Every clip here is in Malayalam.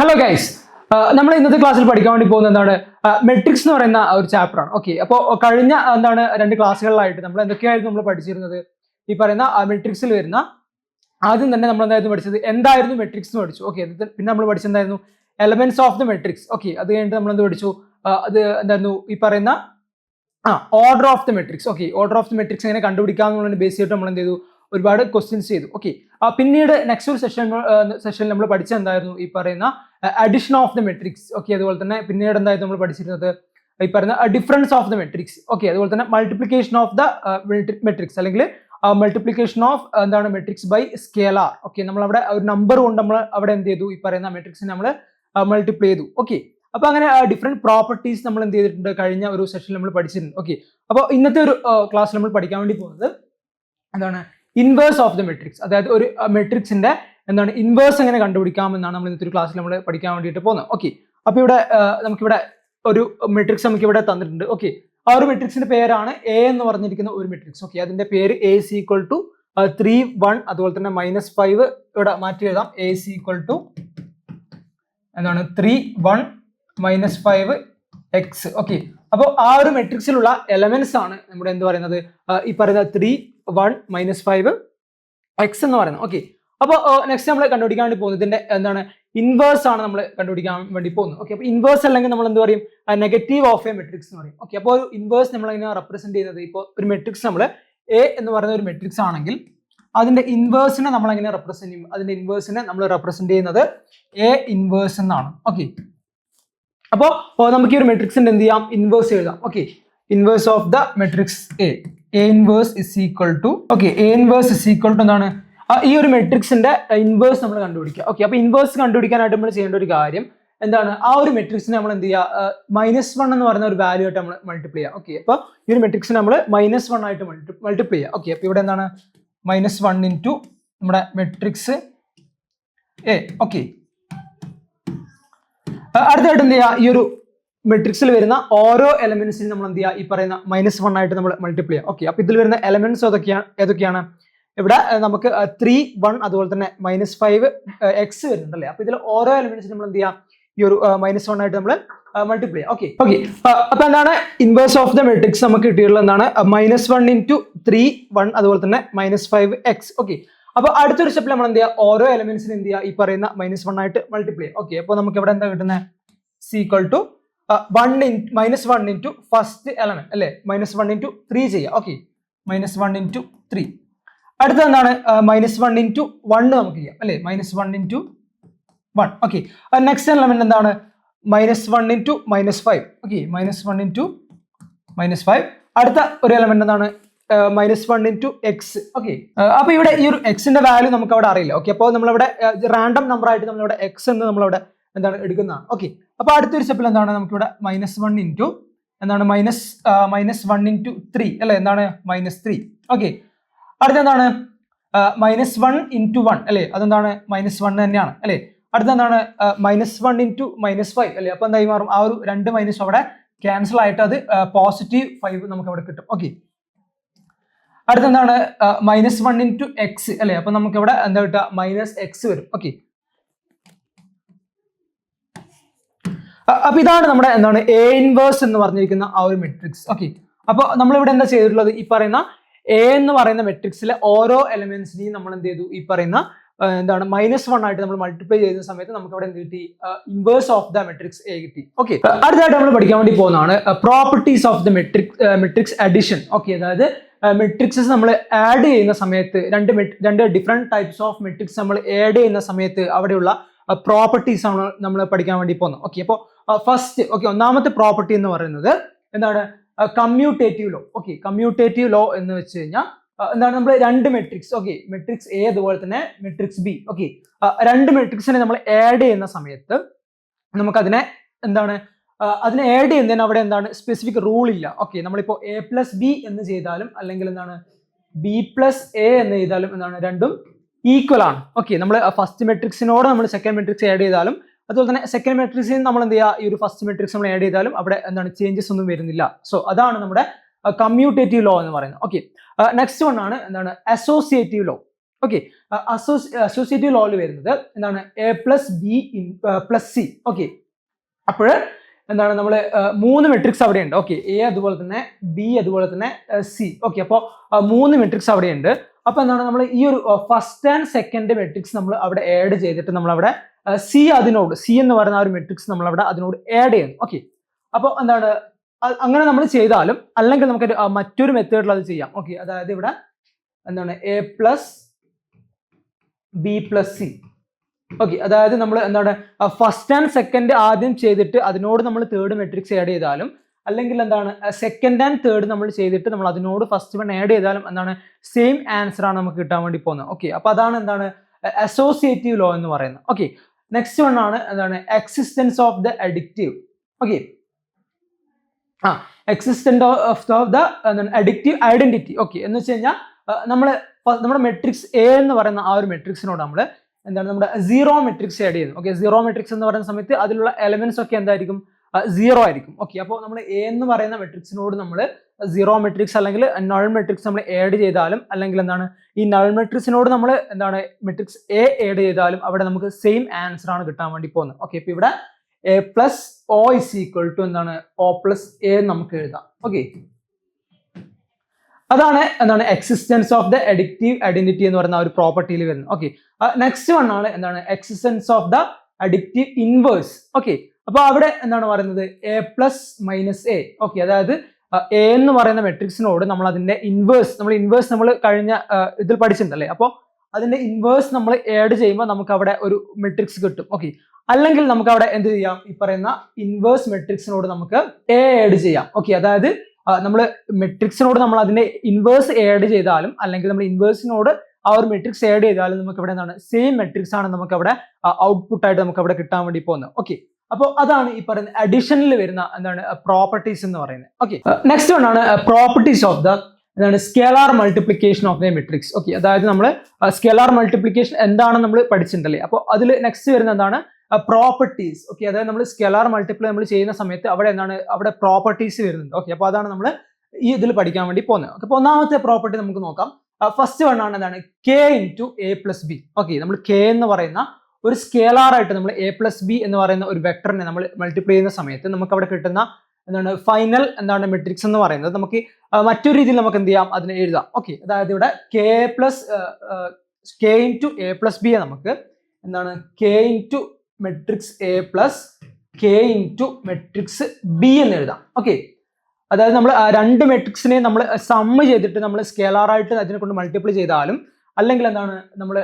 ഹലോ ഗൈസ്, നമ്മൾ ഇന്നത്തെ ക്ലാസ്സിൽ പഠിക്കാൻ വേണ്ടി പോകുന്നത് എന്താണ് മെട്രിക്സ് എന്ന് പറയുന്ന ഒരു ചാപ്റ്റർ ആണ്. ഓക്കെ, അപ്പോൾ കഴിഞ്ഞ രണ്ട് ക്ലാസ്സുകളിലായിട്ട് നമ്മൾ എന്തൊക്കെയായിരുന്നു നമ്മൾ പഠിച്ചിരുന്നത്? ഈ പറയുന്ന മെട്രിക്സിൽ വരുന്ന ആദ്യം തന്നെ നമ്മൾ എന്തായിരുന്നു മെട്രിക്സ് എന്ന് പഠിച്ചു. ഓക്കെ, പിന്നെ നമ്മൾ പഠിച്ചെന്തായിരുന്നു elements of the matrix. Okay, അത് കഴിഞ്ഞിട്ട് നമ്മൾ എന്ത് പഠിച്ചു? അത് എന്തായിരുന്നു ഈ പറയുന്ന order of the matrix. Okay, order of the matrix എങ്ങനെ കണ്ടുപിടിക്കാമെന്നുള്ള ബേസ് ചെയ്തിട്ട് നമ്മൾ എന്ത് ചെയ്തു? ഒരുപാട് ക്വസ്റ്റ്യൻസ് ചെയ്തു. ഓക്കെ, പിന്നീട് നെക്സ്റ്റ് ഒരു സെഷനിൽ നമ്മൾ പഠിച്ചത് എന്തായിരുന്നു? ഈ പറയുന്ന addition of the matrix. Okay, അതുപോലെ തന്നെ പിന്നീട് എന്തായിരുന്നു നമ്മൾ പഠിച്ചിരുന്നത്? ഈ പറയുന്ന difference of the matrix. Okay, അതുപോലെ തന്നെ മൾട്ടിപ്ലിക്കേഷൻ ഓഫ് ദ മെട്രിക്സ്, അല്ലെങ്കിൽ മൾട്ടിപ്ലിക്കേഷൻ ഓഫ് എന്താണ് മെട്രിക്സ് ബൈ സ്കേലാർ. ഓക്കെ, നമ്മൾ അവിടെ ഒരു നമ്പർ കൊണ്ട് നമ്മൾ അവിടെ എന്ത് ചെയ്തു? ഈ പറയുന്ന മെട്രിക്സിനെ നമ്മൾ മൾട്ടിപ്ലൈ ചെയ്തു. ഓക്കെ, അപ്പൊ അങ്ങനെ ഡിഫറെന്റ് പ്രോപ്പർട്ടീസ് നമ്മൾ എന്ത് ചെയ്തിട്ടുണ്ട്? കഴിഞ്ഞ ഒരു സെഷനിൽ നമ്മൾ പഠിച്ചിട്ടുണ്ട്. ഓക്കെ, അപ്പോൾ ഇന്നത്തെ ഒരു ക്ലാസ്സിൽ നമ്മൾ പഠിക്കാൻ വേണ്ടി പോകുന്നത് എന്താണ്? Inverse of the matrix. അതായത് ഒരു മെട്രിക്സിന്റെ എന്താണ് ഇൻവേഴ്സ് എങ്ങനെ കണ്ടുപിടിക്കാമെന്നാണ് നമ്മൾ ഇന്നത്തെ ഒരു ക്ലാസ്സിൽ നമ്മൾ പഠിക്കാൻ വേണ്ടിയിട്ട് പോകുന്നത്. ഓക്കെ, അപ്പൊ ഇവിടെ നമുക്കിവിടെ ഒരു മെട്രിക്സ് നമുക്ക് ഇവിടെ തന്നിട്ടുണ്ട്. ഓക്കെ, ആ ഒരു മെട്രിക്സിന്റെ പേരാണ് എ എന്ന് പറഞ്ഞിരിക്കുന്ന ഒരു മെട്രിക്സ്. ഓക്കെ, അതിന്റെ പേര് എ is equal to 3 1, അതുപോലെ തന്നെ -5 ഇവിടെ മാറ്റി എഴുതാം. എ is equal to എന്താണ് 3 1 -5 x. ഓക്കെ, അപ്പോൾ ആ ഒരു മെട്രിക്സിലുള്ള എലമെന്റ്സ് ആണ് നമ്മുടെ എന്ത് പറയുന്നത്? ഈ പറയുന്ന 3 1 -5 x എന്ന് പറയുന്നത്. ഓക്കെ, അപ്പോൾ നെക്സ്റ്റ് നമ്മൾ കണ്ടുപിടിക്കാൻ വേണ്ടി പോകുന്നത് ഇതിന്റെ എന്താണ് ഇൻവേഴ്സ് ആണ് നമ്മൾ കണ്ടുപിടിക്കാൻ വേണ്ടി പോകുന്നത്. ഓക്കെ, അപ്പോൾ ഇൻവേഴ്സ് അല്ലെങ്കിൽ നമ്മൾ എന്ത് പറയും? നെഗറ്റീവ് ഓഫ് എ മെട്രിക്സ് എന്ന് പറയും. ഓക്കെ, അപ്പോൾ ഒരു ഇൻവേഴ്സ് നമ്മൾ എങ്ങനെ റെപ്രസെന്റ് ചെയ്യുന്നത്? ഇപ്പോൾ ഒരു മെട്രിക്സ് നമ്മൾ എ എന്ന് പറയുന്ന ഒരു മെട്രിക്സ് ആണെങ്കിൽ അതിന്റെ ഇൻവേഴ്സിനെ നമ്മൾ എങ്ങനെ റെപ്രസെന്റ് ചെയ്യും? അതിന്റെ ഇൻവേഴ്സിനെ നമ്മൾ റെപ്രസെന്റ് ചെയ്യുന്നത് എ ഇൻവേഴ്സ് എന്നാണ്. ഓക്കെ, അപ്പോൾ നമുക്ക് ഈ ഒരു മെട്രിക്സിന്റെ എന്ത് ചെയ്യാം? ഇൻവേഴ്സ് എഴുതാം. Okay, inverse of the matrix A inverse is equal to A inverse is equal to എന്താണ്? ഈ ഒരു മെട്രിക്സിന്റെ ഇൻവേഴ്സ് നമ്മൾ കണ്ടുപിടിക്കുക. ഓക്കെ, അപ്പൊ ഇൻവേഴ്സ് കണ്ടുപിടിക്കാനായിട്ട് നമ്മൾ ചെയ്യേണ്ട ഒരു കാര്യം എന്താണ്? ആ ഒരു മെട്രിക്സിനെ നമ്മൾ എന്ത് ചെയ്യുക? -1 എന്ന് പറയുന്ന ഒരു വാല്യൂ ആയിട്ട് നമ്മൾ മൾട്ടിപ്ലൈ ചെയ്യുക. ഓക്കെ, അപ്പൊ ഈ ഒരു മെട്രിക്സിനെ നമ്മൾ -1 ആയിട്ട് മൾട്ടിപ്ലൈ ചെയ്യുക. ഓക്കെ, അപ്പൊ ഇവിടെ എന്താണ്? -1 ഇൻറ്റു നമ്മുടെ മെട്രിക്സ് എ. ഓക്കെ, അടുത്തായിട്ട് എന്ത് ചെയ്യുക? ഈ ഒരു മെട്രിക്സിൽ വരുന്ന ഓരോ എലമെന്റ്സിനും നമ്മൾ എന്ത് ചെയ്യുക? ഈ പറയുന്ന -1 ആയിട്ട് നമ്മൾ മൾട്ടിപ്ലൈ ചെയ്യുക. ഓക്കെ, അപ്പൊ ഇതിൽ വരുന്ന എലമെന്റ്സ് ഏതൊക്കെയാണ്? ഇവിടെ നമുക്ക് 3 1 അതുപോലെ തന്നെ -5 x വരുന്നുണ്ടല്ലേ? അപ്പൊ ഇതിൽ ഓരോ എലമെന്റ്സിനും നമ്മൾ എന്ത് ചെയ്യാം? ഈ ഒരു -1 ആയിട്ട് നമ്മൾ മൾട്ടിപ്ലൈ ചെയ്യാം. ഓക്കെ, അപ്പൊ എന്താണ് ഇൻവേഴ്സ് ഓഫ് ദ മെട്രിക്സ് നമുക്ക് കിട്ടിയിട്ടുള്ളത്? എന്താണ്? -1 ഇൻറ്റു 3 1 അതുപോലെ തന്നെ -5 x. ഓക്കെ, അപ്പൊ അടുത്തൊരു സ്റ്റെപ്പിൽ നമ്മൾ എന്ത് ചെയ്യുക? ഓരോ എലമെന്റ്സിനും എന്ത് ചെയ്യുക? ഈ പറയുന്ന -1 ആയിട്ട് മൾട്ടിപ്ലൈ ചെയ്യാം. ഓക്കെ, അപ്പൊ നമുക്ക് ഇവിടെ എന്താ കിട്ടുന്നത്? Equal to -1 into first element അല്ലെ? -1 ഇൻറ്റു 3 ചെയ്യാം. Okay, -1 into 3. അടുത്ത എന്താണ്? -1 ഇൻറ്റു 1 നമുക്ക് ചെയ്യാം അല്ലെ? -1 ഇൻറ്റു 1. ഓക്കെ, നെക്സ്റ്റ് എലമെന്റ് എന്താണ്? -1 ഇൻറ്റു -5. Okay, -1 into -5. അടുത്ത ഒരു എലമെന്റ് എന്താണ്? -1 ഇൻറ്റു എക്സ്. ഓക്കെ, അപ്പൊ ഇവിടെ ഈ ഒരു എക്സിന്റെ വാല്യൂ നമുക്ക് അവിടെ അറിയില്ല. ഓക്കെ, അപ്പോൾ നമ്മളിവിടെ റാൻഡം നമ്പർ ആയിട്ട് നമ്മളിവിടെ എക്സ് എന്ന് നമ്മളിവിടെ എന്താണ് എടുക്കുന്നതാണ്. ഓക്കെ, അപ്പൊ അടുത്തൊരു സ്റ്റെപ്പിൽ എന്താണ്? നമുക്കിവിടെ -1 ഇൻറ്റു എന്താണ്? -1 ഇൻറ്റു 3 അല്ലെ? എന്താണ്? -3. ഓക്കെ, അടുത്ത എന്താണ്? -1 ഇൻറ്റു 1 അല്ലെ? അതെന്താണ്? -1 തന്നെയാണ് അല്ലെ? അടുത്ത എന്താണ്? -1 ഇൻറ്റു -5 അല്ലെ? അപ്പൊ എന്തായി മാറും? ആ ഒരു 2 മൈനസ് അവിടെ ക്യാൻസൽ ആയിട്ട് അത് +5 നമുക്ക് അവിടെ കിട്ടും. ഓക്കെ, അടുത്ത എന്താണ്? -1 ഇൻറ്റു എക്സ് അല്ലെ? അപ്പൊ നമുക്ക് ഇവിടെ എന്താ കിട്ടുക? -x വരും. ഓക്കെ, അപ്പൊ ഇതാണ് നമ്മുടെ എന്താണ് എ ഇൻവേഴ്സ് എന്ന് പറഞ്ഞിരിക്കുന്ന ആ ഒരു മെട്രിക്സ്. ഓക്കെ, അപ്പൊ നമ്മൾ ഇവിടെ എന്താ ചെയ്തിട്ടുള്ളത്? ഈ പറയുന്ന എ എന്ന് പറയുന്ന മെട്രിക്സിലെ ഓരോ എലമെന്റ്സിനെയും നമ്മൾ എന്ത് ചെയ്തു? ഈ പറയുന്ന എന്താണ് -1 ആയിട്ട് നമ്മൾ മൾട്ടിപ്ലൈ ചെയ്യുന്ന സമയത്ത് നമുക്ക് അവിടെ എന്ത് കിട്ടി? Inverse of the matrix A കിട്ടി. ഓക്കെ, അടുത്തായിട്ട് നമ്മൾ പഠിക്കാൻ വേണ്ടി പോകുന്നതാണ് properties of the matrix addition. Okay, അതായത് മെട്രിക്സസ് നമ്മൾ ആഡ് ചെയ്യുന്ന സമയത്ത് രണ്ട് ഡിഫറെന്റ് ടൈപ്സ് ഓഫ് മെട്രിക്സ് നമ്മൾ ആഡ് ചെയ്യുന്ന സമയത്ത് അവിടെയുള്ള പ്രോപ്പർട്ടീസ് ആണ് നമ്മൾ പഠിക്കാൻ വേണ്ടി പോകുന്നത്. ഓക്കെ, അപ്പോൾ ഫസ്റ്റ് ഒന്നാമത്തെ പ്രോപ്പർട്ടി എന്ന് പറയുന്നത് എന്താണ്? Commutative law. Okay, commutative law എന്ന് വെച്ച് കഴിഞ്ഞാൽ എന്താണ്? നമ്മൾ രണ്ട് മെട്രിക്സ്, ഓക്കെ, മെട്രിക്സ് എ അതുപോലെ തന്നെ മെട്രിക്സ് ബി. ഓക്കെ, രണ്ട് മെട്രിക്സിനെ നമ്മൾ ആഡ് ചെയ്യുന്ന സമയത്ത് നമുക്കതിനെ എന്താണ്? അതിനെ ആഡ് ചെയ്യുന്നതിന് അവിടെ എന്താണ്? സ്പെസിഫിക് റൂൾ ഇല്ല. ഓക്കെ, നമ്മളിപ്പോ a+b എന്ന് ചെയ്താലും അല്ലെങ്കിൽ എന്താണ് b+a എന്ന് ചെയ്താലും എന്താണ്? രണ്ടും ഈക്വൽ ആണ്. ഓക്കെ, നമ്മൾ ഫസ്റ്റ് മെട്രിക്സിനോട് നമ്മൾ സെക്കൻഡ് മെട്രിക്സ് ആഡ് ചെയ്താലും അതുപോലെ തന്നെ സെക്കൻഡ് മെട്രിക്സിൽ നമ്മൾ എന്ത് ചെയ്യുക? ഈ ഒരു ഫസ്റ്റ് മെട്രിക്സ് നമ്മൾ ആഡ് ചെയ്താലും അവിടെ എന്താണ്? ചേഞ്ചസ് ഒന്നും വരുന്നില്ല. സോ അതാണ് നമ്മുടെ കമ്മ്യൂട്ടേറ്റീവ് ലോ എന്ന് പറയുന്നത്. ഓക്കെ, നെക്സ്റ്റ് വൺ ആണ് എന്താണ്? Associative law. ഓക്കെ. അസോസിയേറ്റീവ് ലോയിൽ വരുന്നത് എന്താണ് A plus B plus C. Okay, അപ്പോൾ എന്താണ് നമ്മൾ 3 മെട്രിക്സ് അവിടെ ഉണ്ട്. ഓക്കെ, എ അതുപോലെ തന്നെ ബി അതുപോലെ തന്നെ സി. ഓക്കെ, അപ്പോൾ 3 മെട്രിക്സ് അവിടെ ഉണ്ട്. അപ്പൊ എന്താണ് നമ്മൾ ഈ ഒരു ഫസ്റ്റ് ആൻഡ് സെക്കൻഡ് മെട്രിക്സ് നമ്മൾ അവിടെ ആഡ് ചെയ്തിട്ട് നമ്മൾ അവിടെ സി എന്ന് പറയുന്ന ആ ഒരു മെട്രിക്സ് നമ്മൾ അവിടെ അതിനോട് ആഡ് ചെയ്യുന്നു. ഓക്കെ, അപ്പോൾ എന്താണ് അങ്ങനെ നമ്മൾ ചെയ്താലും അല്ലെങ്കിൽ നമുക്ക് മറ്റൊരു മെത്തേഡിൽ അത് ചെയ്യാം. ഓക്കെ, അതായത് ഇവിടെ എന്താണ് A plus B plus C. Okay, അതായത് നമ്മൾ എന്താണ് ഫസ്റ്റ് ആൻഡ് സെക്കൻഡ് ആദ്യം ചെയ്തിട്ട് അതിനോട് നമ്മൾ തേർഡ് മെട്രിക്സ് ആഡ് ചെയ്താലും അല്ലെങ്കിൽ എന്താണ് സെക്കൻഡ് ആൻഡ് തേർഡ് നമ്മൾ ചെയ്തിട്ട് നമ്മൾ അതിനോട് ഫസ്റ്റ് വൺ ആഡ് ചെയ്താലും എന്താണ് സെയിം ആൻസർ ആണ് നമുക്ക് കിട്ടാൻ വേണ്ടി പോകുന്നത്. ഓക്കെ, അപ്പൊ അതാണ് എന്താണ് അസോസിയേറ്റീവ് ലോ എന്ന് പറയുന്നത്. ഓക്കെ, നെക്സ്റ്റ് വൺ ആണ് എന്താണ് existence of the addictive. Okay, existence of the അഡിക്റ്റീവ് ഐഡന്റിറ്റി. ഓക്കെ, എന്ന് വെച്ച് കഴിഞ്ഞാൽ നമ്മുടെ മെട്രിക്സ് എ എന്ന് പറയുന്ന ആ ഒരു മെട്രിക്സിനോട് നമ്മൾ എന്താണ് നമ്മുടെ സീറോ മെട്രിക്സ് ആഡ് ചെയ്യുന്നു. ഓക്കെ, സീറോ മെട്രിക്സ് എന്ന് പറയുന്ന സമയത്ത് അതിലുള്ള എലമെന്റ്സ് ഒക്കെ എന്തായിരിക്കും സീറോ ആയിരിക്കും. ഓക്കെ, അപ്പോൾ നമ്മൾ എ എന്ന് പറയുന്ന മെട്രിക്സിനോട് നമ്മൾ സീറോ മെട്രിക്സ് അല്ലെങ്കിൽ നൾ മെട്രിക്സ് നമ്മൾ ആഡ് ചെയ്താലും അല്ലെങ്കിൽ എന്താണ് ഈ നൾ മെട്രിക്സിനോട് നമ്മൾ എന്താണ് മെട്രിക്സ് എ ആഡ് ചെയ്താലും അവിടെ നമുക്ക് സെയിം ആൻസർ ആണ് കിട്ടാൻ വേണ്ടി പോകുന്നത്. ഓക്കെ, ഇപ്പൊ ഇവിടെ A plus O is equal to എന്താണ് ഒ പ്ലസ് എ നമുക്ക് എഴുതാം. ഓക്കെ, അതാണ് എന്താണ് എക്സിസ്റ്റൻസ് ഓഫ് ദ അഡിക്റ്റീവ് ഐഡന്റിറ്റി എന്ന് പറയുന്ന ഒരു പ്രോപ്പർട്ടിയിൽ വരുന്നത്. ഓക്കെ, നെക്സ്റ്റ് വൺ ആണ് എന്താണ് existence of the addictive inverse. Okay, അപ്പൊ അവിടെ എന്താണ് പറയുന്നത് A plus minus A. Okay, അതായത് എ എന്ന് പറയുന്ന മെട്രിക്സിനോട് നമ്മൾ അതിന്റെ ഇൻവേഴ്സ് നമ്മൾ കഴിഞ്ഞ ഇതിൽ പഠിച്ചിട്ടുണ്ടല്ലേ. അപ്പോൾ അതിന്റെ ഇൻവേഴ്സ് നമ്മൾ ആഡ് ചെയ്യുമ്പോൾ നമുക്ക് അവിടെ ഒരു മെട്രിക്സ് കിട്ടും. ഓക്കെ, അല്ലെങ്കിൽ നമുക്ക് അവിടെ എന്ത് ചെയ്യാം, ഈ പറയുന്ന ഇൻവേഴ്സ് മെട്രിക്സിനോട് നമുക്ക് എ ആഡ് ചെയ്യാം. ഓക്കെ, അതായത് നമ്മൾ മെട്രിക്സിനോട് നമ്മൾ അതിന്റെ ഇൻവേഴ്സ് ആഡ് ചെയ്താലും അല്ലെങ്കിൽ നമ്മൾ ഇൻവേഴ്സിനോട് ആ ഒരു മെട്രിക്സ് ആഡ് ചെയ്താലും നമുക്ക് ഇവിടെ എന്താണ് സെയിം മെട്രിക്സ് ആണ് നമുക്ക് അവിടെ ഔട്ട്പുട്ട് ആയിട്ട് നമുക്ക് അവിടെ കിട്ടാൻ വേണ്ടി പോകുന്നത്. ഓക്കെ, അപ്പോൾ അതാണ് ഈ പറയുന്ന അഡീഷനിൽ വരുന്ന എന്താണ് പ്രോപ്പർട്ടീസ് എന്ന് പറയുന്നത്. ഓക്കെ, നെക്സ്റ്റ് വൺ ആണ് പ്രോപ്പർട്ടീസ് ഓഫ് ദ എന്താണ് scalar multiplication of the matrix. Okay, അതായത് നമ്മൾ സ്കേലാർ മൾട്ടിപ്ലിക്കേഷൻ എന്താണെന്ന് നമ്മൾ പഠിച്ചിട്ടുണ്ടല്ലേ. അപ്പോൾ അതിൽ നെക്സ്റ്റ് വരുന്ന എന്താണ് പ്രോപ്പർട്ടീസ്. ഓക്കെ, അതായത് നമ്മൾ സ്കേലാർ മൾട്ടിപ്ലൈ നമ്മൾ ചെയ്യുന്ന സമയത്ത് അവിടെ എന്താണ് അവിടെ പ്രോപ്പർട്ടീസ് വരുന്നുണ്ട്. ഓക്കെ, അപ്പോൾ അതാണ് നമ്മൾ ഈ ഇതിൽ പഠിക്കാൻ വേണ്ടി പോകുന്നത്. ഓക്കെ, അപ്പോൾ ഒന്നാമത്തെ പ്രോപ്പർട്ടി നമുക്ക് നോക്കാം. ഫസ്റ്റ് വൺ ആണ് എന്താണ് K into A plus B. Okay, നമ്മൾ കെ എന്ന് പറയുന്ന ഒരു സ്കേലാർ ആയിട്ട് നമ്മൾ എ പ്ലസ് ബി എന്ന് പറയുന്ന ഒരു വെക്ടറിനെ നമ്മൾ മൾട്ടിപ്ലൈ ചെയ്യുന്ന സമയത്ത് നമുക്ക് അവിടെ കിട്ടുന്ന എന്താണ് ഫൈനൽ എന്താണ് മെട്രിക്സ് എന്ന് പറയുന്നത് നമുക്ക് മറ്റൊരു രീതിയിൽ നമുക്ക് എന്ത് ചെയ്യാം അതിനെ എഴുതാം. ഓക്കെ, അതായത് ഇവിടെ കെ ഇൻറ്റു എ പ്ലസ് ബിയെ നമുക്ക് എന്താണ് K into matrix A plus K into matrix B എന്ന് എഴുതാം. ഓക്കെ, അതായത് നമ്മൾ രണ്ട് മെട്രിക്സിനെ നമ്മൾ സമ്മ് ചെയ്തിട്ട് നമ്മൾ സ്കേലാർ ആയിട്ട് അതിനെ കൊണ്ട് മൾട്ടിപ്ലൈ ചെയ്താലും അല്ലെങ്കിൽ എന്താണ് നമ്മൾ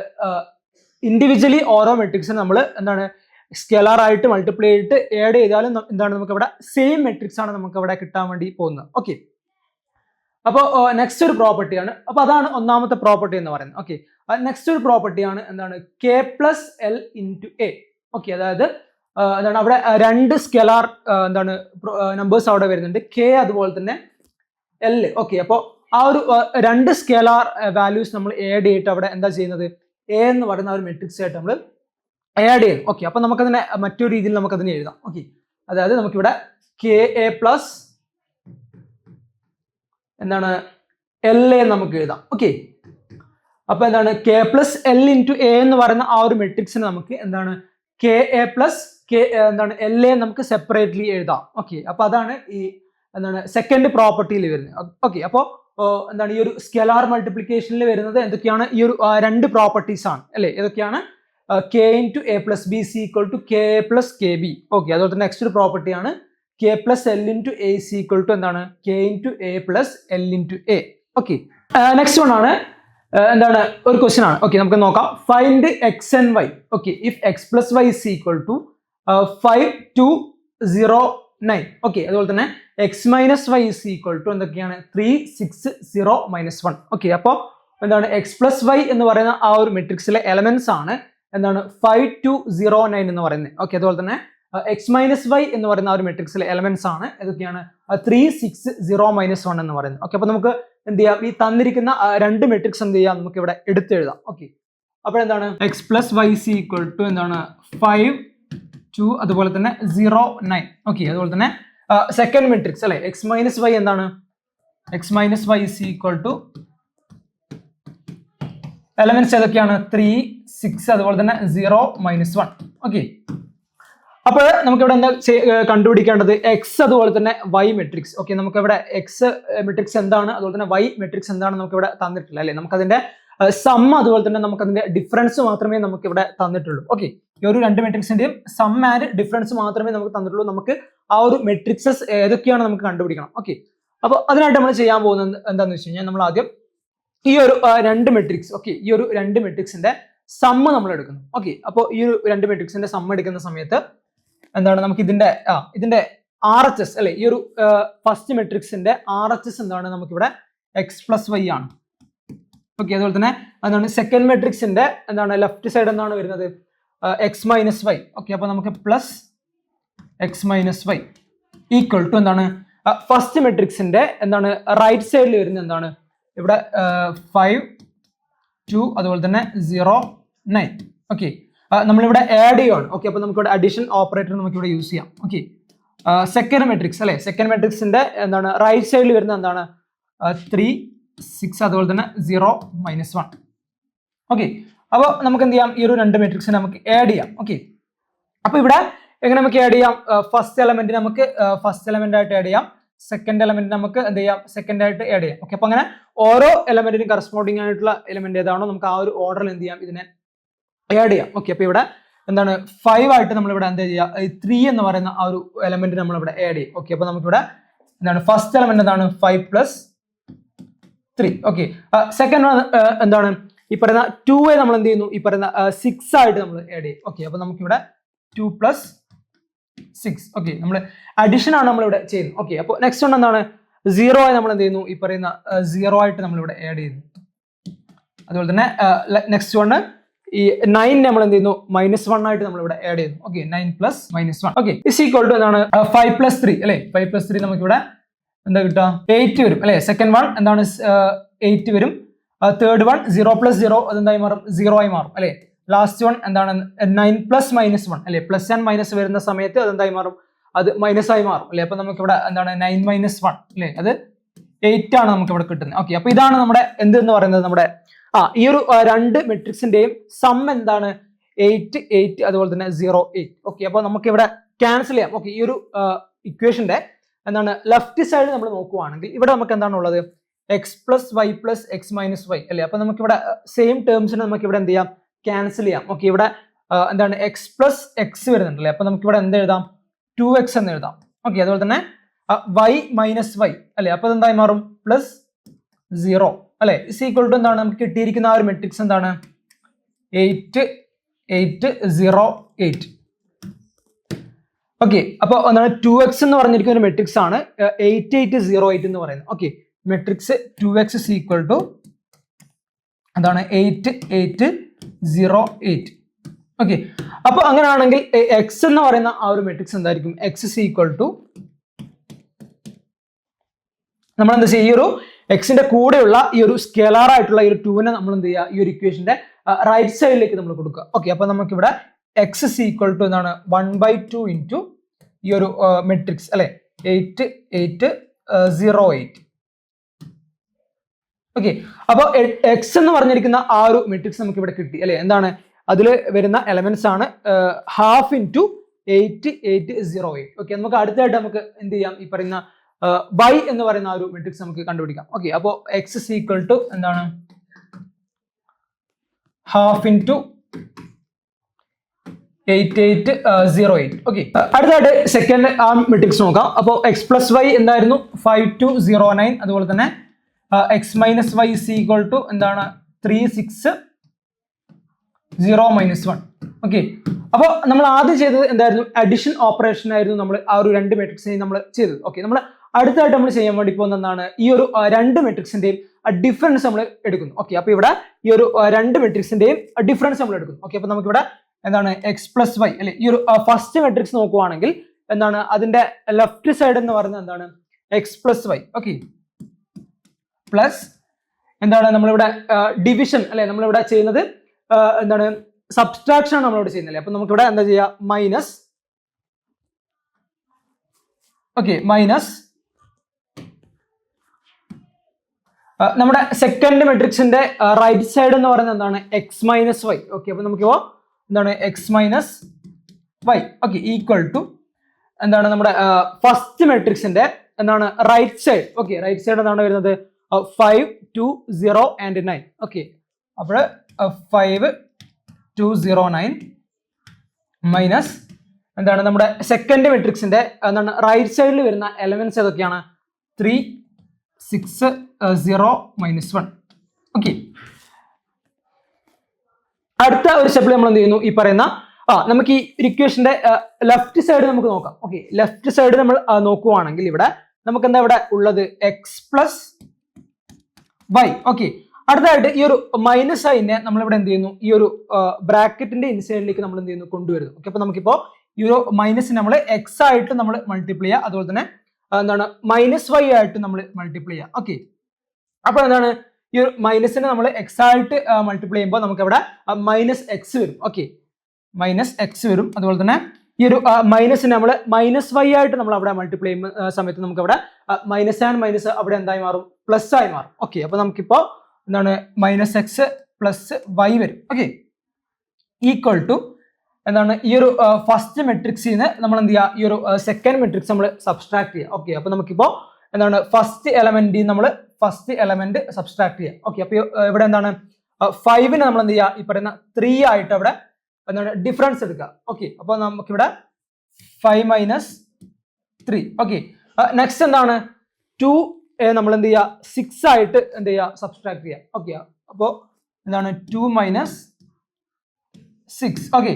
ഇൻഡിവിജ്വലി ഓരോ മെട്രിക്സിനെ നമ്മൾ എന്താണ് സ്കേലാർ ആയിട്ട് മൾട്ടിപ്ലൈ ചെയ്തിട്ട് ആഡ് ചെയ്താലും എന്താണ് നമുക്ക് ഇവിടെ സെയിം മെട്രിക്സ് ആണ് നമുക്ക് ഇവിടെ കിട്ടാൻ വേണ്ടി പോകുന്നത്. ഓക്കെ, അപ്പോൾ നെക്സ്റ്റ് ഒരു പ്രോപ്പർട്ടിയാണ്. അപ്പോൾ അതാണ് ഒന്നാമത്തെ പ്രോപ്പർട്ടി എന്ന് പറയുന്നത്. ഓക്കെ, നെക്സ്റ്റ് ഒരു പ്രോപ്പർട്ടിയാണ് എന്താണ് K plus L into A. Okay, അതായത് എന്താണ് അവിടെ രണ്ട് സ്കെലാർ എന്താണ് നമ്പേഴ്സ് അവിടെ വരുന്നുണ്ട്, കെ അതുപോലെ തന്നെ എൽ. ഓക്കെ, അപ്പോൾ ആ ഒരു രണ്ട് സ്കെലാർ വാല്യൂസ് നമ്മൾ ആഡ് ചെയ്തിട്ട് അവിടെ എന്താ ചെയ്യുന്നത് എ എന്ന് പറയുന്ന ഒരു മെട്രിക്സ് ആയിട്ട് നമ്മൾ ആഡ് ചെയ്യും. ഓക്കെ, അപ്പോൾ നമുക്കതിനെ മറ്റൊരു രീതിയിൽ നമുക്കതിനെ എഴുതാം. ഓക്കെ, അതായത് നമുക്കിവിടെ കെ എ പ്ലസ് എന്താണ് എൽ എ നമുക്ക് എഴുതാം. ഓക്കെ, അപ്പൊ എന്താണ് K plus L into A എന്ന് പറയുന്ന ആ ഒരു മെട്രിക്സിന് നമുക്ക് എന്താണ് കെ എ പ്ലസ് കെ എന്താണ് എൽ എ നമുക്ക് സെപ്പറേറ്റ്ലി എഴുതാം. ഓക്കെ, അപ്പൊ അതാണ് ഈ എന്താണ് സെക്കൻഡ് പ്രോപ്പർട്ടിയിൽ വരുന്നത്. ഓക്കെ, അപ്പോൾ എന്താണ് ഈ ഒരു സ്കെലാർ മൾട്ടിപ്ലിക്കേഷനിൽ വരുന്നത് എന്തൊക്കെയാണ് ഈ ഒരു രണ്ട് പ്രോപ്പർട്ടീസ് ആണ് അല്ലേ. ഏതൊക്കെയാണ് K into A plus B C equal to K A plus K B. Okay, അതുപോലെ തന്നെ നെക്സ്റ്റ് ഒരു പ്രോപ്പർട്ടിയാണ് K plus L into A C equal to എന്താണ് K into A plus L into A. Okay, next one ആണ് എന്താണ് ഒരു ക്വസ്റ്റ്യൻ ആണ്. ഓക്കെ, നമുക്ക് നോക്കാം. Find X and Y. Okay, if X plus Y is equal to 5 2 0 9. Okay, അതുപോലെ തന്നെ X minus Y is equal to എന്തൊക്കെയാണ് 3 6 0 -1. ഓക്കെ, അപ്പോൾ എന്താണ് എക്സ് പ്ലസ് വൈ എന്ന് പറയുന്ന ആ ഒരു മെട്രിക്സിലെ എലമെന്റ്സ് ആണ് എന്താണ് 5 2 0 9 എന്ന് പറയുന്നത്. ഓക്കെ, അതുപോലെ തന്നെ എക്സ് മൈനസ് വൈ എന്ന് പറയുന്ന ആ ഒരു മെട്രിക്സിലെ എലമെന്റ്സ് ആണ് ഏതൊക്കെയാണ് 3 6 0 -1 എന്ന് പറയുന്നത്. ഓക്കെ, അപ്പോൾ നമുക്ക് എന്ത് ചെയ്യാം ഈ തന്നിരിക്കുന്ന രണ്ട് മെട്രിക്സ് എന്ത് ചെയ്യാം നമുക്ക് ഇവിടെ എടുത്തെഴുതാം. ഓക്കെ, അപ്പോൾ എന്താണ് X plus Y is equal to എന്താണ് 5 2 അതുപോലെ തന്നെ 0 9. ഓക്കെ, അതുപോലെ തന്നെ സെക്കൻഡ് മെട്രിക്സ് അല്ലെ എക്സ് മൈനസ് വൈ എന്താണ് X minus Y is equal to elements ഏതൊക്കെയാണ്? 3, 6 അതുപോലെ തന്നെ 0, -1. ഓക്കെ, അപ്പോൾ നമുക്ക് ഇവിടെ എന്താ കണ്ടുപിടിക്കേണ്ടത്? എക്സ് അതുപോലെ തന്നെ വൈ മെട്രിക്സ്. ഓക്കെ, നമുക്ക് ഇവിടെ എക്സ് മെട്രിക്സ് എന്താണ്, അതുപോലെ തന്നെ വൈ മെട്രിക്സ് എന്താണ് നമുക്ക് ഇവിടെ തന്നിട്ടില്ല അല്ലെ. നമുക്ക് അതിന്റെ സം അതുപോലെ തന്നെ നമുക്ക് അതിന്റെ ഡിഫറൻസ് മാത്രമേ നമുക്ക് ഇവിടെ തന്നിട്ടുള്ളൂ. ഓക്കെ, ഈ ഒരു രണ്ട് മെട്രിക്സിന്റെയും സം ആൻഡ് ഡിഫറൻസ് മാത്രമേ നമുക്ക് തന്നിട്ടുള്ളൂ. നമുക്ക് ആ ഒരു മെട്രിക്സസ് ഏതൊക്കെയാണ് നമുക്ക് കണ്ടുപിടിക്കണം. ഓക്കെ, അപ്പോൾ അതിനായിട്ട് നമ്മൾ ചെയ്യാൻ പോകുന്നത് എന്താണെന്ന് വെച്ച് കഴിഞ്ഞാൽ നമ്മൾ ആദ്യം ഈ ഒരു രണ്ട് മെട്രിക്സ്, ഓക്കെ, ഈ ഒരു രണ്ട് മെട്രിക്സിന്റെ സമ്മ നമ്മൾ എടുക്കുന്നു. ഓക്കെ, അപ്പോൾ ഈ ഒരു രണ്ട് മെട്രിക്സിന്റെ സമ്മ എടുക്കുന്ന സമയത്ത് എന്താണ് നമുക്ക് ഇതിന്റെ RHS അല്ലെ, ഈ ഒരു ഫസ്റ്റ് മെട്രിക്സിന്റെ RHS എന്താണ്? നമുക്കിവിടെ x+y ആണ്. ഓക്കെ, അതുപോലെ തന്നെ എന്താണ് സെക്കൻഡ് മെട്രിക്സിന്റെ എന്താണ് ലെഫ്റ്റ് സൈഡ് എന്താണ് വരുന്നത്? x-y. ഓക്കെ, അപ്പൊ നമുക്ക് പ്ലസ് x-y ഈക്വൽ ടു എന്താണ് ഫസ്റ്റ് മെട്രിക്സിന്റെ എന്താണ് റൈറ്റ് സൈഡിൽ വരുന്നത് എന്താണ്? ഇവിടെ 5, 2 അതുപോലെ തന്നെ 0, 9. ഓക്കെ, നമ്മളിവിടെ ആഡ് ചെയ്യുകയാണ്. ഓക്കെ, അപ്പൊ നമുക്ക് ഇവിടെ അഡീഷൻ ഓപ്പറേറ്റർ നമുക്ക് ഇവിടെ യൂസ് ചെയ്യാം. ഓക്കെ, സെക്കൻഡ് മെട്രിക്സ് അല്ലെ, സെക്കൻഡ് മെട്രിക്സിന്റെ എന്താണ് റൈറ്റ് സൈഡിൽ വരുന്ന എന്താണ് 3, 6 അതുപോലെ തന്നെ 0, -1. ഓക്കെ, അപ്പോൾ നമുക്ക് എന്ത് ചെയ്യാം? ഈ ഒരു രണ്ട് മെട്രിക്സിനെ നമുക്ക് ആഡ് ചെയ്യാം. ഓക്കെ, അപ്പൊ ഇവിടെ എങ്ങനെ നമുക്ക് ആഡ് ചെയ്യാം? ഫസ്റ്റ് എലമെന്റ് നമുക്ക് ഫസ്റ്റ് എലമെന്റ് ആയിട്ട് ആഡ് ചെയ്യാം, സെക്കൻഡ് എലമെന്റ് നമുക്ക് എന്ത് ചെയ്യാം? സെക്കൻഡ് ആയിട്ട് ആഡ് ചെയ്യാം. ഓക്കെ, അപ്പൊ അങ്ങനെ ഓരോ എലമെന്റിനും കറസ്പോണ്ടിങ് ആയിട്ടുള്ള എലമെന്റ് ഏതാണോ നമുക്ക് ആ ഒരു ഓർഡറിൽ എന്ത് ചെയ്യാം? ഇതിനെ ആഡ് ചെയ്യാം. ഓക്കെ, അപ്പൊ ഇവിടെ എന്താണ് 5 ആയിട്ട് നമ്മൾ ഇവിടെ എന്താ ചെയ്യുക? 3 എന്ന് പറയുന്ന ആ ഒരു എലമെന്റ് നമ്മൾ ഇവിടെ ആഡ് ചെയ്യും. ഓക്കെ, അപ്പൊ നമുക്കിവിടെ എന്താണ് ഫസ്റ്റ് എലമെന്റ് എന്താണ്? 5 + 3. ഓക്കെ, സെക്കൻഡ് എന്താണ്? ഈ പറയുന്ന 2 നമ്മൾ എന്ത് ചെയ്യുന്നു? ഈ പറയുന്ന 6 ആയിട്ട് നമ്മൾ ആഡ് ചെയ്യും. ഓക്കെ, അപ്പൊ നമുക്കിവിടെ 2 + 6. ഓക്കെ, നമ്മൾ അഡീഷൻ ആണ് നമ്മൾ ഇവിടെ ചെയ്യുന്നത്. ഓക്കെ, അപ്പോൾ നെക്സ്റ്റ് വൺ എന്താണ്? 0 ആയി നമ്മൾ എന്ത് ചെയ്യുന്നു? ഈ പറയുന്ന 0 ആയിട്ട് നമ്മൾ ഇവിടെ ആഡ് ചെയ്യുന്നു. അതുപോലെ തന്നെ നെക്സ്റ്റ് വൺ ഈ 9 നമ്മൾ എന്ത് ചെയ്യുന്നു? -1 ആയിട്ട് നമ്മൾ ഇവിടെ ആഡ് ചെയ്യുന്നു. Okay, 9 + -1. Okay, is equal to എന്താണ്? 5 + 3 അല്ലെ, 5 + 3 നമുക്ക് ഇവിടെ എന്താ കിട്ടുക? 8 വരും അല്ലെ. സെക്കൻഡ് വൺ എന്താണ്? 8 വരും. തേർഡ് വൺ 0 + 0 അതെന്തായി മാറും? 0 ആയി മാറും അല്ലെ. ലാസ്റ്റ് വൺ എന്താണ്? 9 + -1 അല്ലെ, പ്ലസ് ആൻഡ് മൈനസ് വരുന്ന സമയത്ത് അതെന്തായി മാറും? അത് മൈനസ് ആയി മാറും അല്ലെ. അപ്പൊ നമുക്ക് ഇവിടെ എന്താണ് 9 - 1 അല്ലെ, അത് 8 ആണ് നമുക്ക് ഇവിടെ കിട്ടുന്നത്. ഓക്കെ, അപ്പൊ ഇതാണ് നമ്മുടെ എന്തെന്ന് പറയുന്നത്? നമ്മുടെ ഈ ഒരു രണ്ട് മെട്രിക്സിന്റെയും സം എന്താണ്? 8, 8 അതുപോലെ തന്നെ 0, 8. ഓക്കെ, അപ്പൊ നമുക്ക് ഇവിടെ ക്യാൻസൽ ചെയ്യാം. ഓക്കെ, ഈ ഒരു ഇക്വേഷന്റെ എന്താണ് ലെഫ്റ്റ് സൈഡ് നമ്മൾ നോക്കുവാണെങ്കിൽ ഇവിടെ നമുക്ക് എന്താണ് ഉള്ളത്? x+y + x-y അല്ലെ. അപ്പൊ നമുക്ക് ഇവിടെ സെയിം ടേംസിന് നമുക്ക് ഇവിടെ എന്ത് ചെയ്യാം? ക്യാൻസൽ ചെയ്യാം. ഓക്കെ, ഇവിടെ എന്താണ് x + x വരുന്നുണ്ട് അല്ലെ. അപ്പൊ നമുക്ക് ഇവിടെ എന്ത് എഴുതാം? 2x എന്ന് എഴുതാം. ഓക്കെ, അതുപോലെ തന്നെ y - y അല്ലെ. അപ്പൊ എന്തായി മാറും? +0 അല്ലെ, ഇസ് ഈക്വൽ ടു എന്താണ്? നമുക്ക് കിട്ടിയിരിക്കുന്ന ആ ഒരു മെട്രിക്സ് എന്താണ്? 8, 8, 0, 8. ഓക്കെ, അപ്പൊ എന്താണ് 2x എന്ന് പറഞ്ഞിരിക്കുന്ന ഒരു മെട്രിക്സ് ആണ് 8, 8, 0, 8 എന്ന് പറയുന്നത്. Okay, matrix 2x is equal to എന്താണ്? 8, 8, 0, 8. ഓക്കെ, അപ്പൊ അങ്ങനെയാണെങ്കിൽ x എന്ന് പറയുന്ന ആ ഒരു മെട്രിക്സ് എന്തായിരിക്കും? x is equal to നമ്മൾ എന്താ ചെയ്യുക? ഈ ഒരു എക്സിന്റെ കൂടെയുള്ള ഈ ഒരു സ്കെലാർ ആയിട്ടുള്ള ഈ ഒരു 2നെ നമ്മൾ എന്ത് ചെയ്യുക? ഈ ഒരു ഇക്വേഷന്റെ റൈറ്റ് സൈഡിലേക്ക് നമ്മൾ കൊടുക്കുക. ഓക്കെ, അപ്പൊ നമുക്ക് ഇവിടെ x is equal to എന്താണ്? 1/2 ഇൻറ്റു ഈ ഒരു മെട്രിക്സ് അല്ലെ, 8, 8, 0, 8. ഓക്കെ, അപ്പൊ എക്സ് എന്ന് പറഞ്ഞിരിക്കുന്ന ആ ഒരു മെട്രിക്സ് നമുക്ക് ഇവിടെ കിട്ടി അല്ലെ. എന്താണ് അതിൽ വരുന്ന എലമെന്റ്സ് ആണ് 1/2 ഇൻറ്റു 8, 8, 0, 8. ഓക്കെ, നമുക്ക് അടുത്തായിട്ട് നമുക്ക് എന്ത് ചെയ്യാം? ഈ പറയുന്ന y എന്ന് പറയുന്ന ആ ഒരു മെട്രിക്സ് നമുക്ക് കണ്ടുപിടിക്കാം. ഓക്കെ, അപ്പോൾ x is equal to എന്താണ്? 1/2 ഇൻറ്റു 8, 8, 0, 8. ഓക്കെ, അടുത്തായിട്ട് സെക്കൻഡ് ആ മെട്രിക്സ് നോക്കാം. അപ്പോൾ x+y എന്തായിരുന്നു? 5, 2, 0, 9. അതുപോലെ തന്നെ x-y is equal to എന്താണ്? 3, 6, 0, -1. ഓക്കെ, അപ്പോൾ നമ്മൾ ആദ്യം ചെയ്തത് എന്തായിരുന്നു? അഡിഷൻ ഓപ്പറേഷൻ ആയിരുന്നു നമ്മൾ ആ ഒരു രണ്ട് മെട്രിക്സിനെയും നമ്മൾ ചെയ്തത്. ഓക്കെ, നമ്മൾ അടുത്തായിട്ട് നമ്മൾ ചെയ്യാൻ വേണ്ടി പോകുന്ന എന്താണ്? ഈ ഒരു രണ്ട് മെട്രിക്സിന്റെയും ഡിഫറൻസ് നമ്മൾ എടുക്കുന്നു. ഓക്കെ, അപ്പൊ ഇവിടെ ഈ ഒരു രണ്ട് മെട്രിക്സിന്റെയും ഡിഫറൻസ് നമ്മൾ എടുക്കുന്നു. ഓക്കെ, അപ്പൊ നമുക്ക് ഇവിടെ എന്താണ്? x+y അല്ലെ, ഈ ഒരു ഫസ്റ്റ് മെട്രിക്സ് നോക്കുവാണെങ്കിൽ എന്താണ്? അതിന്റെ ലെഫ്റ്റ് സൈഡ് എന്ന് പറയുന്നത് എന്താണ്? x+y. ഓക്കെ, പ്ലസ് എന്താണ്? നമ്മളിവിടെ ഡിവിഷൻ അല്ലെ, നമ്മളിവിടെ ചെയ്യുന്നത് എന്താണ്? സബ്സ്ട്രാക്ഷൻ ആണ് നമ്മളിവിടെ ചെയ്യുന്നത്. അപ്പൊ നമുക്ക് ഇവിടെ എന്താ ചെയ്യുക? മൈനസ്. ഓക്കെ, മൈനസ് നമ്മുടെ സെക്കൻഡ് മെട്രിക്സിന്റെ റൈറ്റ് സൈഡ് എന്ന് പറയുന്നത് എന്താണ്? X minus y. ഓക്കെ, അപ്പൊ നമുക്കിപ്പോ എന്താണ് X minus y okay equal to എന്താണ് നമ്മുടെ ഫസ്റ്റ് മെട്രിക്സിന്റെ എന്താണ് right side. Okay, right side എന്താണ് വരുന്നത്? 5 2 0 and 9. ഓക്കെ, അപ്പോൾ 5 2 0 9 മൈനസ് എന്താണ് നമ്മുടെ സെക്കൻഡ് മെട്രിക്സിന്റെ എന്താണ് റൈറ്റ് സൈഡിൽ വരുന്ന എലമെന്റ്സ് ഏതൊക്കെയാണ്? 3 6 0 -1. ഓക്കെ, അടുത്ത ഒരു സ്റ്റെപ്പിൽ നമ്മൾ എന്ത് ചെയ്യുന്നു? ഈ പറയുന്ന നമുക്ക് ഈ ഇക്വേഷന്റെ ലെഫ്റ്റ് സൈഡ് നമുക്ക് നോക്കാം. ഓക്കെ, ലെഫ്റ്റ് സൈഡ് നമ്മൾ നോക്കുവാണെങ്കിൽ ഇവിടെ നമുക്ക് എന്താ ഇവിടെ ഉള്ളത്? X plus y. ഓക്കെ, അടുത്തതായിട്ട് ഈ ഒരു മൈനസ് സൈനെ നമ്മൾ ഇവിടെ എന്ത് ചെയ്യുന്നു? ഈ ഒരു ബ്രാക്കറ്റിന്റെ ഇൻസൈഡിലേക്ക് നമ്മൾ എന്ത് ചെയ്യുന്നു? കൊണ്ടുവരുന്നു. ഓക്കെ, അപ്പൊ നമുക്കിപ്പോ ഈ ഒരു മൈനസ് നമ്മൾ എക്സ് ആയിട്ട് നമ്മൾ മൾട്ടിപ്ലൈ ചെയ്യുക, അതുപോലെ തന്നെ എന്താണ് മൈനസ് വൈ ആയിട്ട് നമ്മൾ മൾട്ടിപ്ലൈ ചെയ്യുക. ഓക്കെ, അപ്പൊ എന്താണ് ഈ ഒരു മൈനസിനെ നമ്മൾ എക്സ് ആയിട്ട് മൾട്ടിപ്ലൈ ചെയ്യുമ്പോൾ നമുക്ക് ഇവിടെ മൈനസ് എക്സ് വരും. ഓക്കെ, മൈനസ് എക്സ് വരും. അതുപോലെ തന്നെ ഈ ഒരു മൈനസിനെ നമ്മൾ മൈനസ് വൈ ആയിട്ട് നമ്മൾ അവിടെ മൾട്ടിപ്ലൈ ചെയ്യുന്ന സമയത്ത് നമുക്ക് അവിടെ മൈനസ് ആൻഡ് മൈനസ് അവിടെ എന്തായി മാറും? പ്ലസ് ആയി മാറും. ഓക്കെ, അപ്പൊ നമുക്കിപ്പോ എന്താണ് മൈനസ് എക്സ് പ്ലസ് വൈ വരും. ഓക്കെ, ഈക്വൽ ടു എന്താണ് ഈ ഒരു ഫസ്റ്റ് മെട്രിക്സിൽ നിന്ന് നമ്മൾ എന്ത് ചെയ്യുക? ഈ ഒരു സെക്കൻഡ് മെട്രിക്സ് നമ്മൾ സബ്സ്ട്രാക്ട് ചെയ്യുക. ഓക്കെ, അപ്പൊ നമുക്കിപ്പോ എന്താണ് ഫസ്റ്റ് എലമെന്റ് നമ്മൾ ഫസ്റ്റ് എലമെന്റ് സബ്സ്ട്രാക്ട് ചെയ്യുക. ഓക്കെ, അപ്പൊ ഇവിടെ എന്താണ് 5നെ നമ്മൾ എന്ത് ചെയ്യുക? ഈ പറയുന്ന 3 ആയിട്ട് അവിടെ എന്താണ് ഡിഫറൻസ് എടുക്കുക. ഓക്കെ, അപ്പൊ നമുക്കിവിടെ 5 - 3. ഓക്കെ, നെക്സ്റ്റ് എന്താണ് 2 നമ്മൾ എന്ത് ചെയ്യുക? 6 ആയിട്ട് എന്ത് ചെയ്യുക? സബ്സ്ട്രാക്ട് ചെയ്യുക. ഓക്കെ, അപ്പോ എന്താണ് 2 - 6. ഓക്കെ,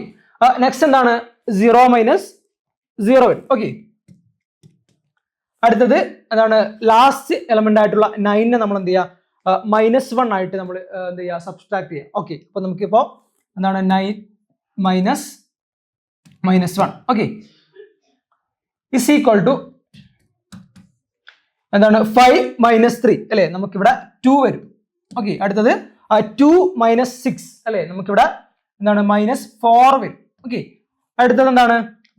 നെക്സ്റ്റ് എന്താണ് 0 - 0 വരും. ഓക്കെ, അടുത്തത് എന്താണ് ലാസ്റ്റ് എലമെന്റ് ആയിട്ടുള്ള 9നെ നമ്മൾ എന്ത് ചെയ്യുക? -1 ആയിട്ട് നമ്മൾ എന്ത് ചെയ്യുക? സബ്സ്ട്രാക്ട് ചെയ്യുക. ഓക്കെ, അപ്പൊ നമുക്കിപ്പോ എന്താണ് 9 - -1 ഓക്കെ ഇസ് ഈക്വൽ ടു എന്താണ് 5 - 3 അല്ലെ? നമുക്കിവിടെ 2 വരും. ഓക്കെ, അടുത്തത് 2 - 6 അല്ലെ? നമുക്കിവിടെ എന്താണ് -4 വരും. ഓക്കെ, അടുത്തത് എന്താണ്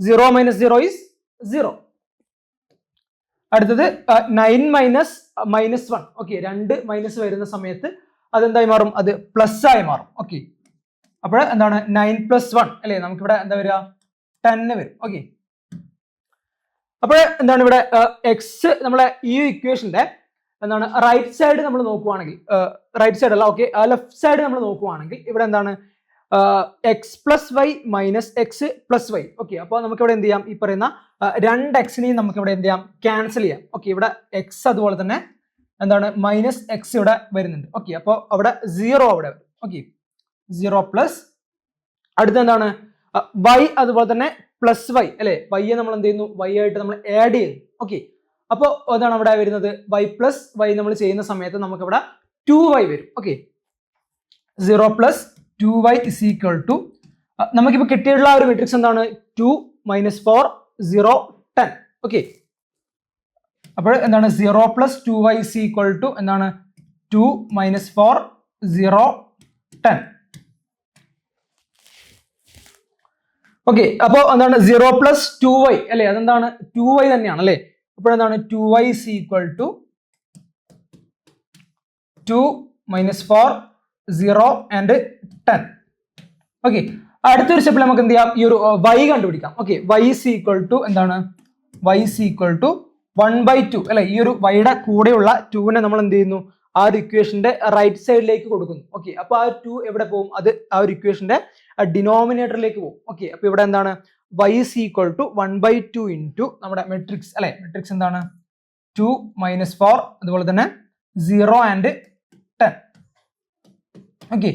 0 - 0 is 0. അടുത്തത് 9 - -1. ഓക്കെ, 2 മൈനസ് വരുന്ന സമയത്ത് അതെന്തായി മാറും? അത് പ്ലസ് ആയി മാറും. ഓക്കെ, അപ്പോൾ എന്താണ് 9 + 1 അല്ലെ? നമുക്കിവിടെ എന്താ വരിക? 10 വരും. ഓക്കെ, അപ്പോൾ എന്താണ് ഇവിടെ എക്സ് നമ്മളെ ഈ ഇക്വേഷന്റെ എന്താണ് റൈറ്റ് സൈഡ് നമ്മൾ നോക്കുവാണെങ്കിൽ, റൈറ്റ് സൈഡ് അല്ല, ഓക്കെ ലെഫ്റ്റ് സൈഡ് നമ്മൾ നോക്കുവാണെങ്കിൽ ഇവിടെ എന്താണ് X plus y minus x plus y. Okay, അപ്പോൾ നമുക്ക് ഇവിടെ എന്ത് ചെയ്യാം? ഈ പറയുന്ന 2 എക്സിനെയും നമുക്ക് ഇവിടെ എന്ത് ചെയ്യാം? ക്യാൻസൽ ചെയ്യാം. ഓക്കെ, ഇവിടെ എക്സ് അതുപോലെ തന്നെ എന്താണ് മൈനസ് എക്സ് ഇവിടെ വരുന്നുണ്ട്. ഓക്കെ, അപ്പോൾ അവിടെ 0 അവിടെ വരും. ഓക്കെ, 0 പ്ലസ് അടുത്ത എന്താണ് വൈ അതുപോലെ തന്നെ പ്ലസ് വൈ അല്ലെ? വൈയെ നമ്മൾ എന്ത് ചെയ്യുന്നു? വൈ ആയിട്ട് നമ്മൾ ആഡ് ചെയ്യുന്നു. ഓക്കെ, അപ്പോൾ അതാണ് അവിടെ വരുന്നത് വൈ പ്ലസ് വൈ നമ്മൾ ചെയ്യുന്ന സമയത്ത് നമുക്ക് ഇവിടെ 2y വരും. Okay, 0 + 2y is equal to നമുക്കിപ്പോൾ കിട്ടിയിട്ടുള്ള ഒരു മെട്രിക്സ് എന്താണ്? 2 - 4 0 10. ഓക്കെ, അപ്പോൾ എന്താണ് 0 + 2y is equal to എന്താണ് 2 - 4 0 10. ഓക്കെ, അപ്പോൾ എന്താണ് 0 + 2y അല്ലെ? അതെന്താണ് 2y തന്നെയാണ് അല്ലെ? അപ്പോൾ എന്താണ് 2y is equal to 2 - 4 0 and 10. Okay, അടുത്തൊരു സ്റ്റെപ്പിൽ നമുക്ക് എന്ത് ചെയ്യാം? ഈ ഒരു y കണ്ടുപിടിക്കാം. Okay, y is equal to എന്താണ്? y is equal to 1/2 അല്ലെ? ഈ ഒരു y യുടെ കൂടെയുള്ള 2നെ നമ്മൾ എന്ത് ചെയ്യുന്നു? ആ ഒരു ഇക്വേഷന്റെ റൈറ്റ് സൈഡിലേക്ക് കൊടുക്കുന്നു. ഓക്കെ, അപ്പൊ ആ 2 എവിടെ പോകും? അത് ആ ഒരു ഇക്വേഷന്റെ ഡിനോമിനേറ്ററിലേക്ക് പോകും. ഓക്കെ, അപ്പൊ ഇവിടെ എന്താണ് y is equal to 1/2 into നമ്മുടെ മെട്രിക്സ് അല്ലെ? മെട്രിക്സ് എന്താണ് 2 - 4 അതുപോലെ തന്നെ 0 and 10. ഓക്കെ,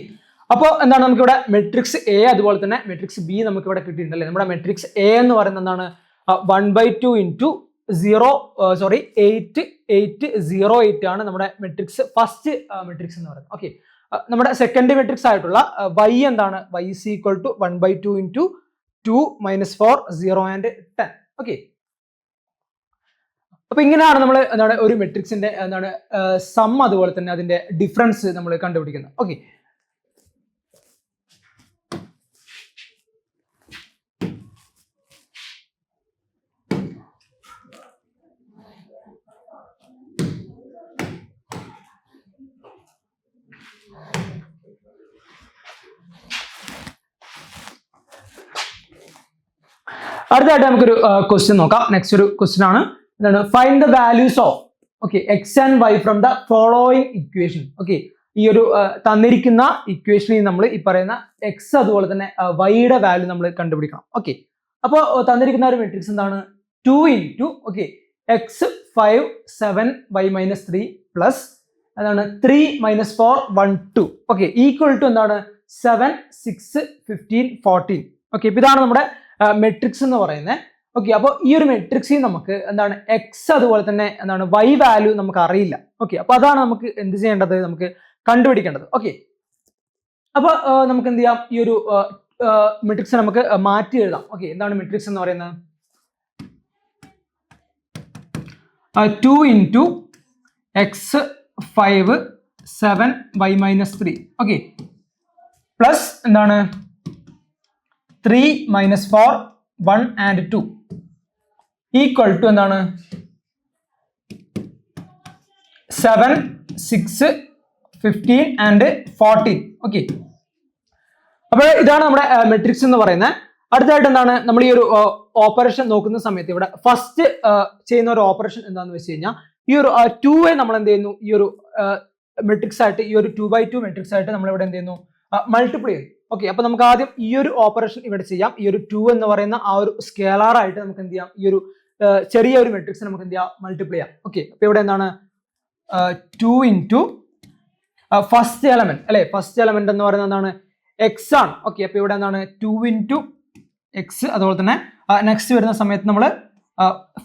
അപ്പോൾ എന്താണ് നമുക്കിവിടെ മെട്രിക്സ് എ അതുപോലെ തന്നെ മെട്രിക്സ് ബി നമുക്ക് ഇവിടെ കിട്ടിയിട്ടുണ്ട് അല്ലെ? നമ്മുടെ മെട്രിക്സ് എ എന്ന് പറയുന്നത് എന്താണ് 1/2 into 8 8 0 8 ആണ് നമ്മുടെ മെട്രിക്സ് ഫസ്റ്റ് മെട്രിക്സ് എന്ന് പറയുന്നത്. ഓക്കെ, നമ്മുടെ സെക്കൻഡ് മെട്രിക്സ് ആയിട്ടുള്ള y എന്താണ്? y is equal to 1/2 into 2 - 4 0 and 10. Okay, അപ്പൊ ഇങ്ങനെയാണ് നമ്മൾ എന്താണ് ഒരു മെട്രിക്സിന്റെ എന്താണ് സം അതുപോലെ തന്നെ അതിന്റെ ഡിഫറൻസ് നമ്മൾ കണ്ടുപിടിക്കുന്നത്. ഓക്കെ, അടുത്തായിട്ട് നമുക്കൊരു ക്വസ്റ്റ്യൻ നോക്കാം. നെക്സ്റ്റ് ഒരു ക്വസ്റ്റ്യൻ ആണ്, എന്താണ് find the values of x and y from the following equation. ഈ ഒരു തന്നിരിക്കുന്ന ഇക്വേഷനിൽ നമ്മൾ ഈ പറയുന്ന എക്സ് അതുപോലെ തന്നെ വൈയുടെ വാല്യൂ നമ്മൾ കണ്ടുപിടിക്കണം. അപ്പോൾ തന്നിരിക്കുന്ന ഒരു മെട്രിക്സ് എന്താണ് 2 into എക്സ് 5 7 y - 3 പ്ലസ് എന്താണ് 3 - 4 1 2 ഈക്വൽ ടു എന്താണ് 7 6 15 14. ഇപ്പൊ ഇതാണ് നമ്മുടെ മെട്രിക്സ് എന്ന് പറയുന്നത്. അപ്പോൾ ഈ ഒരു മെട്രിക്സിൽ നമുക്ക് എന്താണ് എക്സ് അതുപോലെ തന്നെ എന്താണ് വൈ വാല്യൂ നമുക്ക് അറിയില്ല. അപ്പോൾ അതാണ് നമുക്ക് എന്ത് ചെയ്യേണ്ടത്, നമുക്ക് കണ്ടുപിടിക്കേണ്ടത്. അപ്പോൾ നമുക്ക് എന്ത് ചെയ്യാം, ഈ ഒരു മെട്രിക്സ് നമുക്ക് മാറ്റി എഴുതാം. എന്താണ് മെട്രിക്സ് എന്ന് പറയുന്നത് 2 into എക്സ് 5 7 y - 3 പ്ലസ് എന്താണ് 3 - 4 1 and 2 ഈക്വൽ ടു എന്താണ് 7 6 15 and 14. അപ്പോൾ ഇതാണ് നമ്മുടെ മെട്രിക്സ് എന്ന് പറയുന്നത്. അടുത്തായിട്ട് എന്താണ് നമ്മൾ ഈ ഒരു ഓപ്പറേഷൻ നോക്കുന്ന സമയത്ത് ഇവിടെ ഫസ്റ്റ് ചെയ്യുന്ന ഒരു ഓപ്പറേഷൻ എന്താണെന്ന് വെച്ച് കഴിഞ്ഞാൽ ഈ ഒരു 2 നമ്മൾ എന്ത് ചെയ്യുന്നു, ഈ ഒരു മെട്രിക്സ് ആയിട്ട് ഈ ഒരു 2/2 മെട്രിക്സ് ആയിട്ട് നമ്മൾ ഇവിടെ എന്ത് ചെയ്യുന്നു മൾട്ടിപ്ലൈ ചെയ്യുന്നു. അപ്പൊ നമുക്ക് ആദ്യം ഈ ഒരു ഓപ്പറേഷൻ ഇവിടെ ചെയ്യാം. ഈ ഒരു 2 എന്ന് പറയുന്ന ആ ഒരു സ്കേലാർ ആയിട്ട് നമുക്ക് എന്ത് ചെയ്യാം, ഈ ഒരു ചെറിയ ഒരു മെട്രിക്സ് നമുക്ക് എന്ത് ചെയ്യാം മൾട്ടിപ്ലൈ ചെയ്യാം. അപ്പൊ ഇവിടെ എന്താണ് 2 into ഫസ്റ്റ് എലമെന്റ് അല്ലെ, ഫസ്റ്റ് എലമെന്റ് എന്ന് പറയുന്നത് എന്താണ് എക്സ് ആണ്. അപ്പൊ ഇവിടെ എന്താണ് 2 into എക്സ്, അതുപോലെ തന്നെ നെക്സ്റ്റ് വരുന്ന സമയത്ത് നമ്മൾ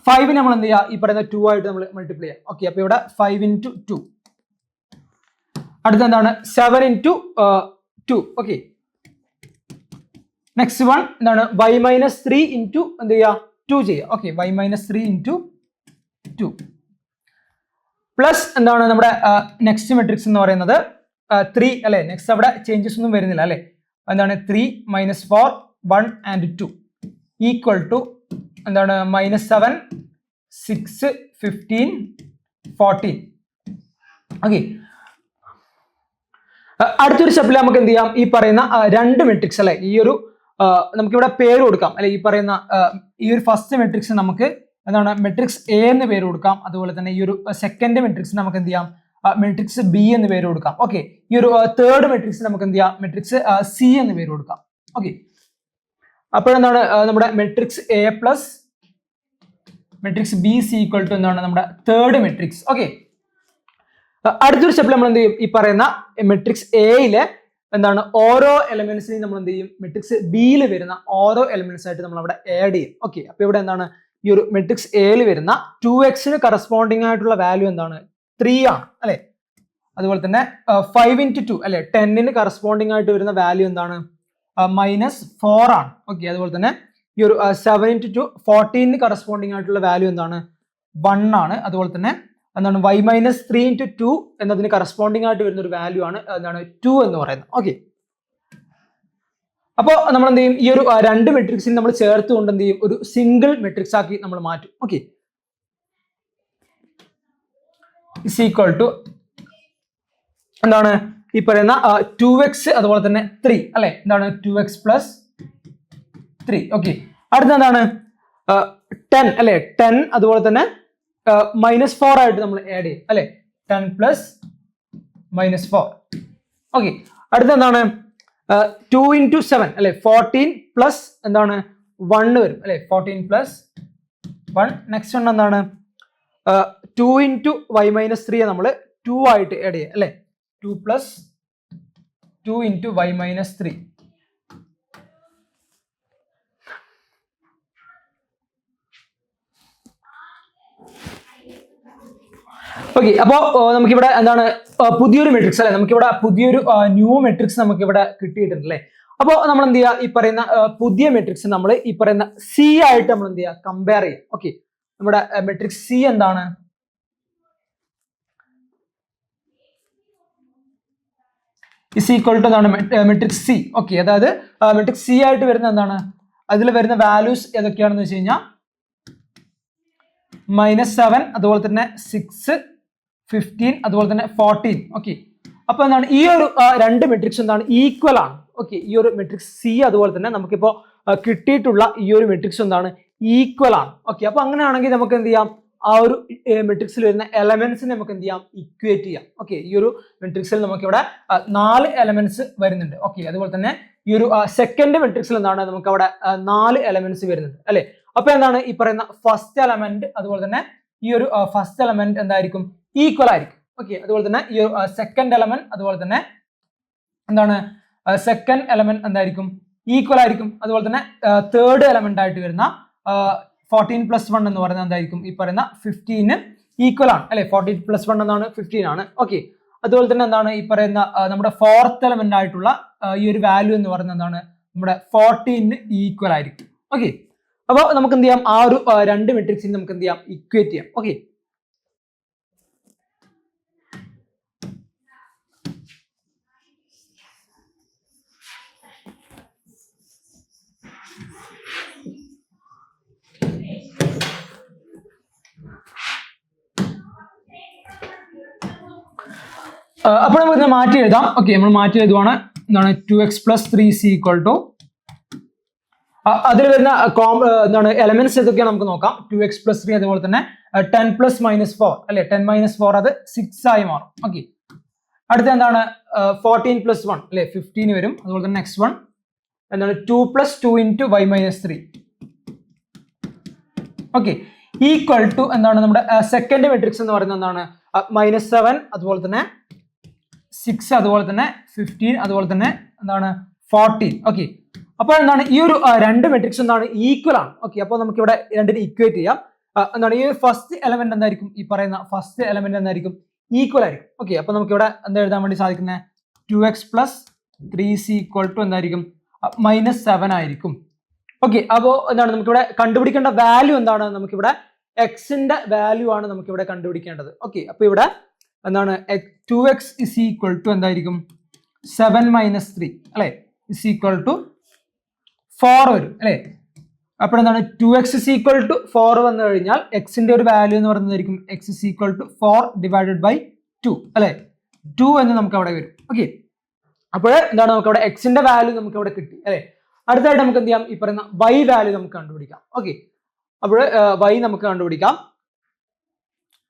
5 നമ്മൾ എന്ത് ചെയ്യുക, ഈ പറയുന്ന 2 ആയിട്ട് നമ്മൾ മൾട്ടിപ്ലൈ ചെയ്യാം. അപ്പൊ ഇവിടെ 5 into 2. അടുത്ത എന്താണ് 7 into 2. നെക്സ്റ്റ് വൺ എന്താണ് y - 3 into എന്ത് ചെയ്യുക 2 ചെയ്യുക. y - 3 into 2 പ്ലസ് എന്താണ് നമ്മുടെ നെക്സ്റ്റ് മെട്രിക്സ് എന്ന് പറയുന്നത് 3 അല്ലെ. നെക്സ്റ്റ് അവിടെ ചേഞ്ചസ് ഒന്നും വരുന്നില്ല അല്ലെ. എന്താണ് 3 - 4 1 and 2 ഈക്വൽ ടു എന്താണ് -7 6 15 14. അടുത്തൊരു സ്റ്റെപ്പിൽ നമുക്ക് എന്ത് ചെയ്യാം, ഈ പറയുന്ന രണ്ട് മെട്രിക്സ് അല്ലെ, ഈ ഒരു നമുക്കിവിടെ പേര് കൊടുക്കാം അല്ലെ. ഈ പറയുന്ന ഈ ഒരു ഫസ്റ്റ് മെട്രിക്സ് നമുക്ക് എന്താണ് മെട്രിക്സ് എ എന്ന് പേര് കൊടുക്കാം. അതുപോലെ തന്നെ ഈ ഒരു സെക്കൻഡ് മെട്രിക്സ് നമുക്ക് എന്ത് ചെയ്യാം മെട്രിക്സ് ബി എന്ന് പേര് കൊടുക്കാം. ഈ ഒരു തേർഡ് മെട്രിക്സ് നമുക്ക് എന്ത് ചെയ്യാം മെട്രിക്സ് സി എന്ന് പേര് കൊടുക്കാം. അപ്പോഴെന്താണ് നമ്മുടെ matrix A plus matrix B C equal to എന്താണ് നമ്മുടെ തേർഡ് മെട്രിക്സ്. അടുത്തൊരു സ്റ്റെപ്പിൽ നമ്മൾ എന്ത് ചെയ്യും, ഈ പറയുന്ന മെട്രിക്സ് എയിലെ എന്താണ് ഓരോ എലമെന്റ്സിനെയും നമ്മൾ എന്ത് ചെയ്യും മെട്രിക്സ് ബിയിൽ വരുന്ന ഓരോ എലമെന്റ്സ് ആയിട്ട് നമ്മൾ അവിടെ ആഡ് ചെയ്യും. അപ്പൊ ഇവിടെ എന്താണ് ഈ ഒരു മെട്രിക്സ് എയിൽ വരുന്ന 2x കറസ്പോണ്ടിങ് ആയിട്ടുള്ള വാല്യൂ എന്താണ് 3 ആണ് അല്ലെ. അതുപോലെ തന്നെ 5 into 2 അല്ലെ 10 കറസ്പോണ്ടിങ് ആയിട്ട് വരുന്ന വാല്യൂ എന്താണ് -4 ആണ്. അതുപോലെ തന്നെ ഈ ഒരു 7 into 2 14 കറസ്പോണ്ടിങ് ആയിട്ടുള്ള വാല്യൂ എന്താണ് 1 ആണ്. അതുപോലെ തന്നെ എന്താണ് y - 3 into 2 എന്നതിന് കറസ്പോണ്ടിങ് ആയിട്ട് വരുന്ന ഒരു വാല്യൂ ആണ് എന്താണ് 2 എന്ന് പറയുന്നത്. അപ്പോൾ നമ്മൾ എന്ത് ചെയ്യും, ഈ ഒരു രണ്ട് മെട്രിക്സിന് നമ്മൾ ചേർത്തുകൊണ്ട് എന്ത് ചെയ്യും ഒരു സിംഗിൾ മെട്രിക്സ് ആക്കി നമ്മൾ മാറ്റും. ഇസ് ഈക്വൽ ടു എന്താണ് ഈ പറയുന്ന 2x അതുപോലെ തന്നെ 3 അല്ലെ. എന്താണ് 2x plus 3. അടുത്ത എന്താണ് 10 അല്ലെ. 10 അതുപോലെ തന്നെ -4 ആയിട്ട് നമ്മൾ ആഡ് ചെയ്യും അല്ലെ. 10 plus -4. അടുത്ത എന്താണ് 2 into 7 അല്ലെ 14 പ്ലസ് എന്താണ് 1 വരും അല്ലെ. 14 plus 1. നെക്സ്റ്റ് വൺ എന്താണ് 2 into y - 3 നമ്മൾ 2 ആയിട്ട് ആഡ് ചെയ്യാം അല്ലെ. 2 plus 2 into y - 3. അപ്പോൾ നമുക്കിവിടെ എന്താണ് പുതിയൊരു മെട്രിക്സ് അല്ലെ, നമുക്കിവിടെ പുതിയൊരു ന്യൂ മെട്രിക്സ് നമുക്കിവിടെ കിട്ടിയിട്ടുണ്ട് അല്ലെ. അപ്പോൾ നമ്മൾ എന്ത് ചെയ്യുക, ഈ പറയുന്ന പുതിയ മെട്രിക്സ് നമ്മൾ ഈ പറയുന്ന സി ആയിട്ട് നമ്മൾ എന്ത് ചെയ്യുക കമ്പയർ ചെയ്യും. നമ്മുടെ മെട്രിക്സ് സി എന്താണ് ഇസ് ഈക്വൽ ടു എന്താണ് മെട്രിക്സ് സി. അതായത് മെട്രിക്സ് സി ആയിട്ട് വരുന്ന എന്താണ് അതിൽ വരുന്ന വാല്യൂസ് ഏതൊക്കെയാണെന്ന് വെച്ച് കഴിഞ്ഞാൽ -7 അതുപോലെ തന്നെ 6 15 അതുപോലെ തന്നെ 14. അപ്പൊ എന്താണ് ഈ ഒരു രണ്ട് മെട്രിക്സ് എന്താണ് ഈക്വൽ ആണ്. ഓക്കെ, ഈ ഒരു മെട്രിക്സ് സി അതുപോലെ തന്നെ നമുക്കിപ്പോ കിട്ടിയിട്ടുള്ള ഈ ഒരു മെട്രിക്സ് എന്താണ് ഈക്വൽ ആണ്. ഓക്കെ, അപ്പൊ അങ്ങനെയാണെങ്കിൽ നമുക്ക് എന്ത് ചെയ്യാം, ആ ഒരു മെട്രിക്സിൽ വരുന്ന എലമെന്റ്സിനെ നമുക്ക് എന്ത് ചെയ്യാം, ഇക്വേറ്റ് ചെയ്യാം. ഓക്കെ, ഈ ഒരു മെട്രിക്സിൽ നമുക്ക് ഇവിടെ 4 എലമെന്റ്സ് വരുന്നുണ്ട്. ഓക്കെ, അതുപോലെ തന്നെ ഈ ഒരു സെക്കൻഡ് മെട്രിക്സിൽ എന്താണ് നമുക്ക് അവിടെ 4 എലമെന്റ്സ് വരുന്നുണ്ട് അല്ലെ. അപ്പൊ എന്താണ് ഈ പറയുന്ന ഫസ്റ്റ് എലമെന്റ് അതുപോലെ തന്നെ ഈ ഒരു ഫസ്റ്റ് എലമെന്റ് എന്തായിരിക്കും, ഈക്വൽ ആയിരിക്കും. ഓക്കെ, അതുപോലെ തന്നെ ഈ ഒരു സെക്കൻഡ് എലമെന്റ് അതുപോലെ തന്നെ എന്താണ് സെക്കൻഡ് എലമെന്റ് എന്തായിരിക്കും, ഈക്വൽ ആയിരിക്കും. അതുപോലെ തന്നെ തേർഡ് എലമെന്റ് ആയിട്ട് വരുന്ന 14+1 എന്ന് പറയുന്നത് എന്തായിരിക്കും, ഈ പറയുന്ന 15 ഈക്വൽ ആണ് അല്ലെ. 14+1 എന്നാണ് 15 ആണ്. ഓക്കെ, അതുപോലെ തന്നെ എന്താണ് ഈ പറയുന്ന നമ്മുടെ ഫോർത്ത് എലമെന്റ് ആയിട്ടുള്ള ഈ ഒരു വാല്യൂ എന്ന് പറയുന്നത് എന്താണ് നമ്മുടെ 14 ഈക്വൽ ആയിരിക്കും. ഓക്കെ, അപ്പോൾ നമുക്ക് എന്ത് ചെയ്യാം, ആ ഒരു രണ്ട് മെട്രിക്സിന് നമുക്ക് എന്ത് ചെയ്യാം, ഇക്വേറ്റ് ചെയ്യാം. ഓക്കെ, അപ്പോൾ നമുക്ക് മാറ്റി എഴുതാം. ഓക്കെ, നമ്മൾ മാറ്റി എഴുതുവാണ്. എന്താണ് 2x + 3c = അതിൽ വരുന്ന എന്താണ് എലമെന്റ്സ് ഏതൊക്കെയാണ് നമുക്ക് നോക്കാം. 2x + 3 അതുപോലെ തന്നെ 10 + -4 അല്ലെ. 10 - 4 അത് 6 ആയി മാറും. ഓക്കെ, അടുത്ത എന്താണ് 14 + 1 അല്ലെ 15 വരും. അതുപോലെ തന്നെ നെക്സ്റ്റ് വൺ എന്താണ് 2 + 2 × y - 3. ഓക്കെ, ഈക്വൽ ടു എന്താണ് നമ്മുടെ സെക്കൻഡ് മെട്രിക്സ് എന്ന് പറയുന്നത് എന്താണ് -7 അതുപോലെ തന്നെ 6 അതുപോലെ തന്നെ 15 അതുപോലെ തന്നെ എന്താണ് 14. ഓക്കെ, അപ്പോൾ എന്താണ് ഈ ഒരു രണ്ട് മെട്രിക്സ് എന്താണ് ഈക്വൽ ആണ്. ഓക്കെ, അപ്പോൾ നമുക്ക് ഇവിടെ രണ്ടിനെ ഇക്വേറ്റ് ചെയ്യാം. എന്താണ് ഈ ഫസ്റ്റ് എലമെന്റ് എന്തായിരിക്കും, ഈ പറയുന്ന ഫസ്റ്റ് എലമെന്റ് എന്തായിരിക്കും, ഈക്വൽ ആയിരിക്കും. ഓക്കെ, അപ്പോൾ നമുക്ക് ഇവിടെ എന്താ എഴുതാൻ വേണ്ടി സാധിക്കുന്നത്, 2x + 3c = എന്തായിരിക്കും -7 ആയിരിക്കും. ഓക്കെ, അപ്പോൾ എന്താണ് നമുക്കിവിടെ കണ്ടുപിടിക്കേണ്ട വാല്യൂ എന്താണ്, നമുക്കിവിടെ എക്സിന്റെ വാല്യൂ ആണ് നമുക്കിവിടെ കണ്ടുപിടിക്കേണ്ടത്. ഓക്കെ, അപ്പോൾ ഇവിടെ എന്താണ് 2x = എന്തായിരിക്കും 7 - 3 അല്ലെ = 4 വരും അല്ലെ. അപ്പോൾ എന്താണ് 2x = 4 വന്നു കഴിഞ്ഞാൽ എക്സിന്റെ ഒരു വാല്യൂ എന്ന് പറയുന്നതായിരിക്കും x = 4/2 അല്ലെ. 2 എന്ന് നമുക്ക് അവിടെ വരും. ഓക്കെ, അപ്പോൾ എന്താണ് നമുക്ക് അവിടെ എക്സിന്റെ വാല്യൂ നമുക്ക് അവിടെ കിട്ടി അല്ലെ. അടുത്തായിട്ട് നമുക്ക് എന്ത് ചെയ്യാം, ഈ പറയുന്ന y വാല്യൂ നമുക്ക് കണ്ടുപിടിക്കാം. ഓക്കെ, അപ്പോൾ y നമുക്ക് കണ്ടുപിടിക്കാം.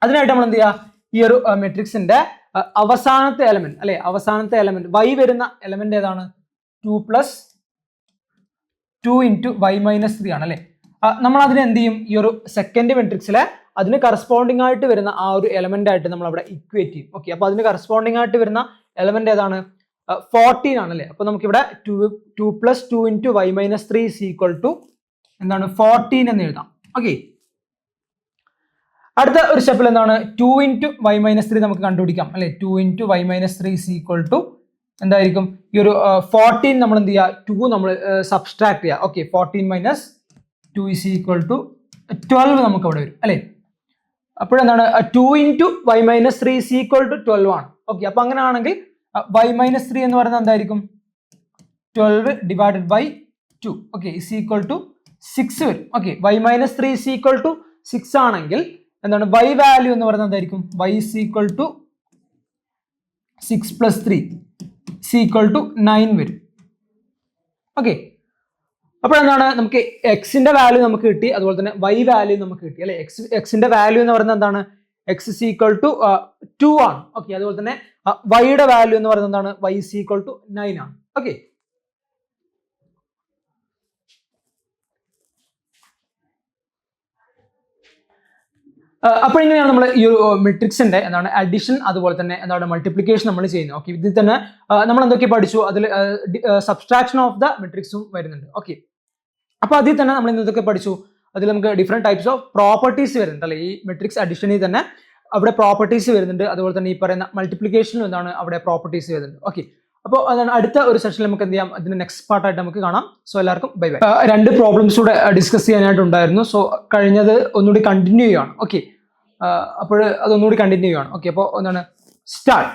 അതിനായിട്ട് നമ്മൾ എന്ത് ചെയ്യാം, ഈ ഒരു മെട്രിക്സിന്റെ അവസാനത്തെ എലമെന്റ് അല്ലെ, അവസാനത്തെ എലമെന്റ് y വരുന്ന എലമെന്റ് ഏതാണ്, 2 + 2 × y - 3 ആണ് അല്ലെ. നമ്മൾ അതിനെ എന്ത് ചെയ്യും, ഈ ഒരു സെക്കൻഡ് മെട്രിക്സിലെ അതിന് കറസ്പോണ്ടിങ് ആയിട്ട് വരുന്ന ആ ഒരു എലമെന്റ് ആയിട്ട് നമ്മൾ അവിടെ ഇക്വേറ്റ് ചെയ്യും. ഓക്കെ, അപ്പോൾ അതിന് കറസ്പോണ്ടിങ് ആയിട്ട് വരുന്ന എലമെന്റ് ഏതാണ്, 14 ആണ് അല്ലെ. അപ്പോൾ നമുക്ക് ഇവിടെ 2 + 2 × y - 3 = എന്താണ് 14 എന്ന് എഴുതാം. ഓക്കെ, അടുത്ത ഒരു സ്റ്റെപ്പിൽ എന്താണ് 2 × y - 3 നമുക്ക് കണ്ടുപിടിക്കാം അല്ലെ. 2 × y - 3 = എന്തായിരിക്കും, ഈ ഒരു 14 നമ്മൾ എന്ത് ചെയ്യുക, 2 നമ്മൾ സബ്സ്ട്രാക്ട് ചെയ്യുക. ഓക്കെ, 14 - 2 = 12 നമുക്ക് അവിടെ വരും അല്ലെ. അപ്പോഴെന്താണ് 2 × y - 3 = 12 ആണ്. ഓക്കെ, അപ്പൊ അങ്ങനെയാണെങ്കിൽ y - 3 എന്ന് പറയുന്നത് എന്തായിരിക്കും 12/2. ഓക്കെ, = 6 വരും. ഓക്കെ, y - 3 = 6 ആണെങ്കിൽ എന്താണ് y വാല്യൂ എന്ന് പറയുന്നത് എന്തായിരിക്കും, y = 6 + 3 = 9 വരും. ഓക്കെ, അപ്പോൾ എന്താണ് നമുക്ക് എക്സിന്റെ വാല്യൂ നമുക്ക് കിട്ടി, അതുപോലെ തന്നെ y വാല്യൂ നമുക്ക് കിട്ടി അല്ലെ. എക്സിന്റെ വാല്യൂ എന്ന് പറയുന്നത് എന്താണ് x = 2 ആണ്. ഓക്കെ, അതുപോലെ തന്നെ y യുടെ വാല്യൂ എന്ന് പറയുന്നത് എന്താണ് y = 9 ആണ്. ഓക്കെ, അപ്പോൾ ഇങ്ങനെയാണ് നമ്മൾ ഈ ഒരു മെട്രിക്സിന്റെ എന്താണ് അഡിഷൻ അതുപോലെ തന്നെ എന്താണ് മൾട്ടിപ്ലിക്കേഷൻ നമ്മൾ ചെയ്യുന്നത്. ഓക്കെ, ഇതിൽ തന്നെ നമ്മൾ എന്തൊക്കെ പഠിച്ചു, അതിൽ സബ്സ്ട്രാക്ഷൻ ഓഫ് ദ മെട്രിക്സും വരുന്നുണ്ട്. ഓക്കെ, അപ്പോൾ അതിൽ തന്നെ നമ്മൾ എന്തൊക്കെ പഠിച്ചു, അതിൽ നമുക്ക് ഡിഫറെന്റ് ടൈപ്സ് ഓഫ് പ്രോപ്പർട്ടീസ് വരുന്നുണ്ട് അല്ലെ. ഈ മെട്രിക്സ് അഡിഷനിൽ തന്നെ അവിടെ പ്രോപ്പർട്ടീസ് വരുന്നുണ്ട്, അതുപോലെ തന്നെ ഈ പറയുന്ന മൾട്ടിപ്ലിക്കേഷനിലും എന്താണ് അവിടെ പ്രോപ്പർട്ടീസ് വരുന്നുണ്ട്. ഓക്കെ, അപ്പോൾ അതാണ് അടുത്ത ഒരു സെഷനിൽ നമുക്ക് എന്ത് ചെയ്യാം, അതിന്റെ നെക്സ്റ്റ് പാർട്ടായിട്ട് നമുക്ക് കാണാം. സോ എല്ലാവർക്കും ബൈ ബൈ. രണ്ട് പ്രോബ്ലംസ് കൂടെ ഡിസ്കസ് ചെയ്യാനായിട്ടുണ്ടായിരുന്നു. സോ കഴിഞ്ഞത് ഒന്നുകൂടി കണ്ടിന്യൂ ചെയ്യുകയാണ്. ഓക്കെ, അപ്പോൾ അതൊന്നുകൂടി കണ്ടിന്യൂ ചെയ്യുകയാണ്. ഓക്കെ, അപ്പോൾ എന്താണ് സ്റ്റാർട്ട്.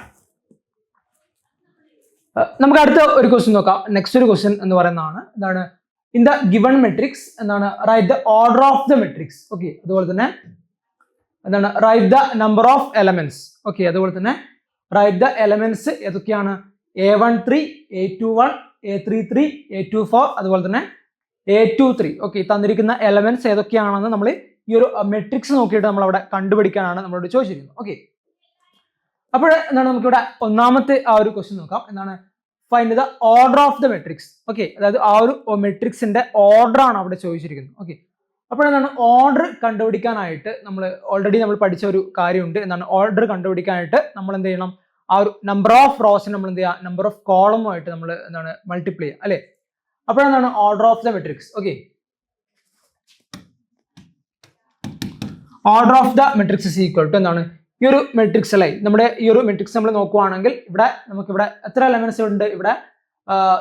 നമുക്ക് അടുത്ത ഒരു ക്വസ്റ്റ്യൻ നോക്കാം. നെക്സ്റ്റ് ഒരു ക്വസ്റ്റ്യൻ എന്ന് പറയുന്നതാണ് എന്താണ് ഇൻ ദ ഗിവൺ മെട്രിക്സ് എന്താണ് write the order of the matrix. Okay, അതുപോലെ തന്നെ എന്താണ് write the number of elements. Okay, അതുപോലെ തന്നെ റൈറ്റ് ദ എലമെന്റ്സ് ഏതൊക്കെയാണ്? A13, A21, A33, A24, അതുപോലെ തന്നെ A23. ഓക്കെ, തന്നിരിക്കുന്ന എലമെന്റ്സ് ഏതൊക്കെയാണെന്ന് നമ്മൾ ഈ ഒരു മെട്രിക്സ് നോക്കിയിട്ട് നമ്മൾ അവിടെ കണ്ടുപിടിക്കാനാണ് നമ്മളോട് ചോദിച്ചിരിക്കുന്നത്. ഓക്കെ, അപ്പോൾ എന്താണ് നമുക്കിവിടെ ഒന്നാമത്തെ ആ ഒരു ക്വസ്റ്റ്യൻ നോക്കാം. എന്താണ്? Find the order of the matrix. Okay, അതായത് ആ ഒരു മെട്രിക്സിന്റെ ഓർഡർ ആണ് അവിടെ ചോദിച്ചിരിക്കുന്നത്. ഓക്കെ, അപ്പോൾ എന്താണ് ഓർഡർ കണ്ടുപിടിക്കാനായിട്ട് നമ്മൾ ഓൾറെഡി നമ്മൾ പഠിച്ച ഒരു കാര്യമുണ്ട്. എന്താണ് ഓർഡർ കണ്ടുപിടിക്കാനായിട്ട് നമ്മൾ എന്ത് ചെയ്യണം? ആ ഒരു നമ്പർ ഓഫ് റോസിന് നമ്മൾ എന്ത് ചെയ്യുക? നമ്പർ ഓഫ് കോളമുമായിട്ട് നമ്മൾ എന്താണ് മൾട്ടിപ്ലൈ ചെയ്യുക, അല്ലെ? അപ്പോഴെന്താണ് order of the matrix. Okay, order of the matrix is equal to എന്താണ്? ഈ ഒരു മെട്രിക്സ് അല്ലേ, നമ്മുടെ ഈ ഒരു മെട്രിക്സ് നമ്മൾ നോക്കുവാണെങ്കിൽ ഇവിടെ നമുക്കിവിടെ എത്ര എലമെന്റ്സ് ഉണ്ട്? ഇവിടെ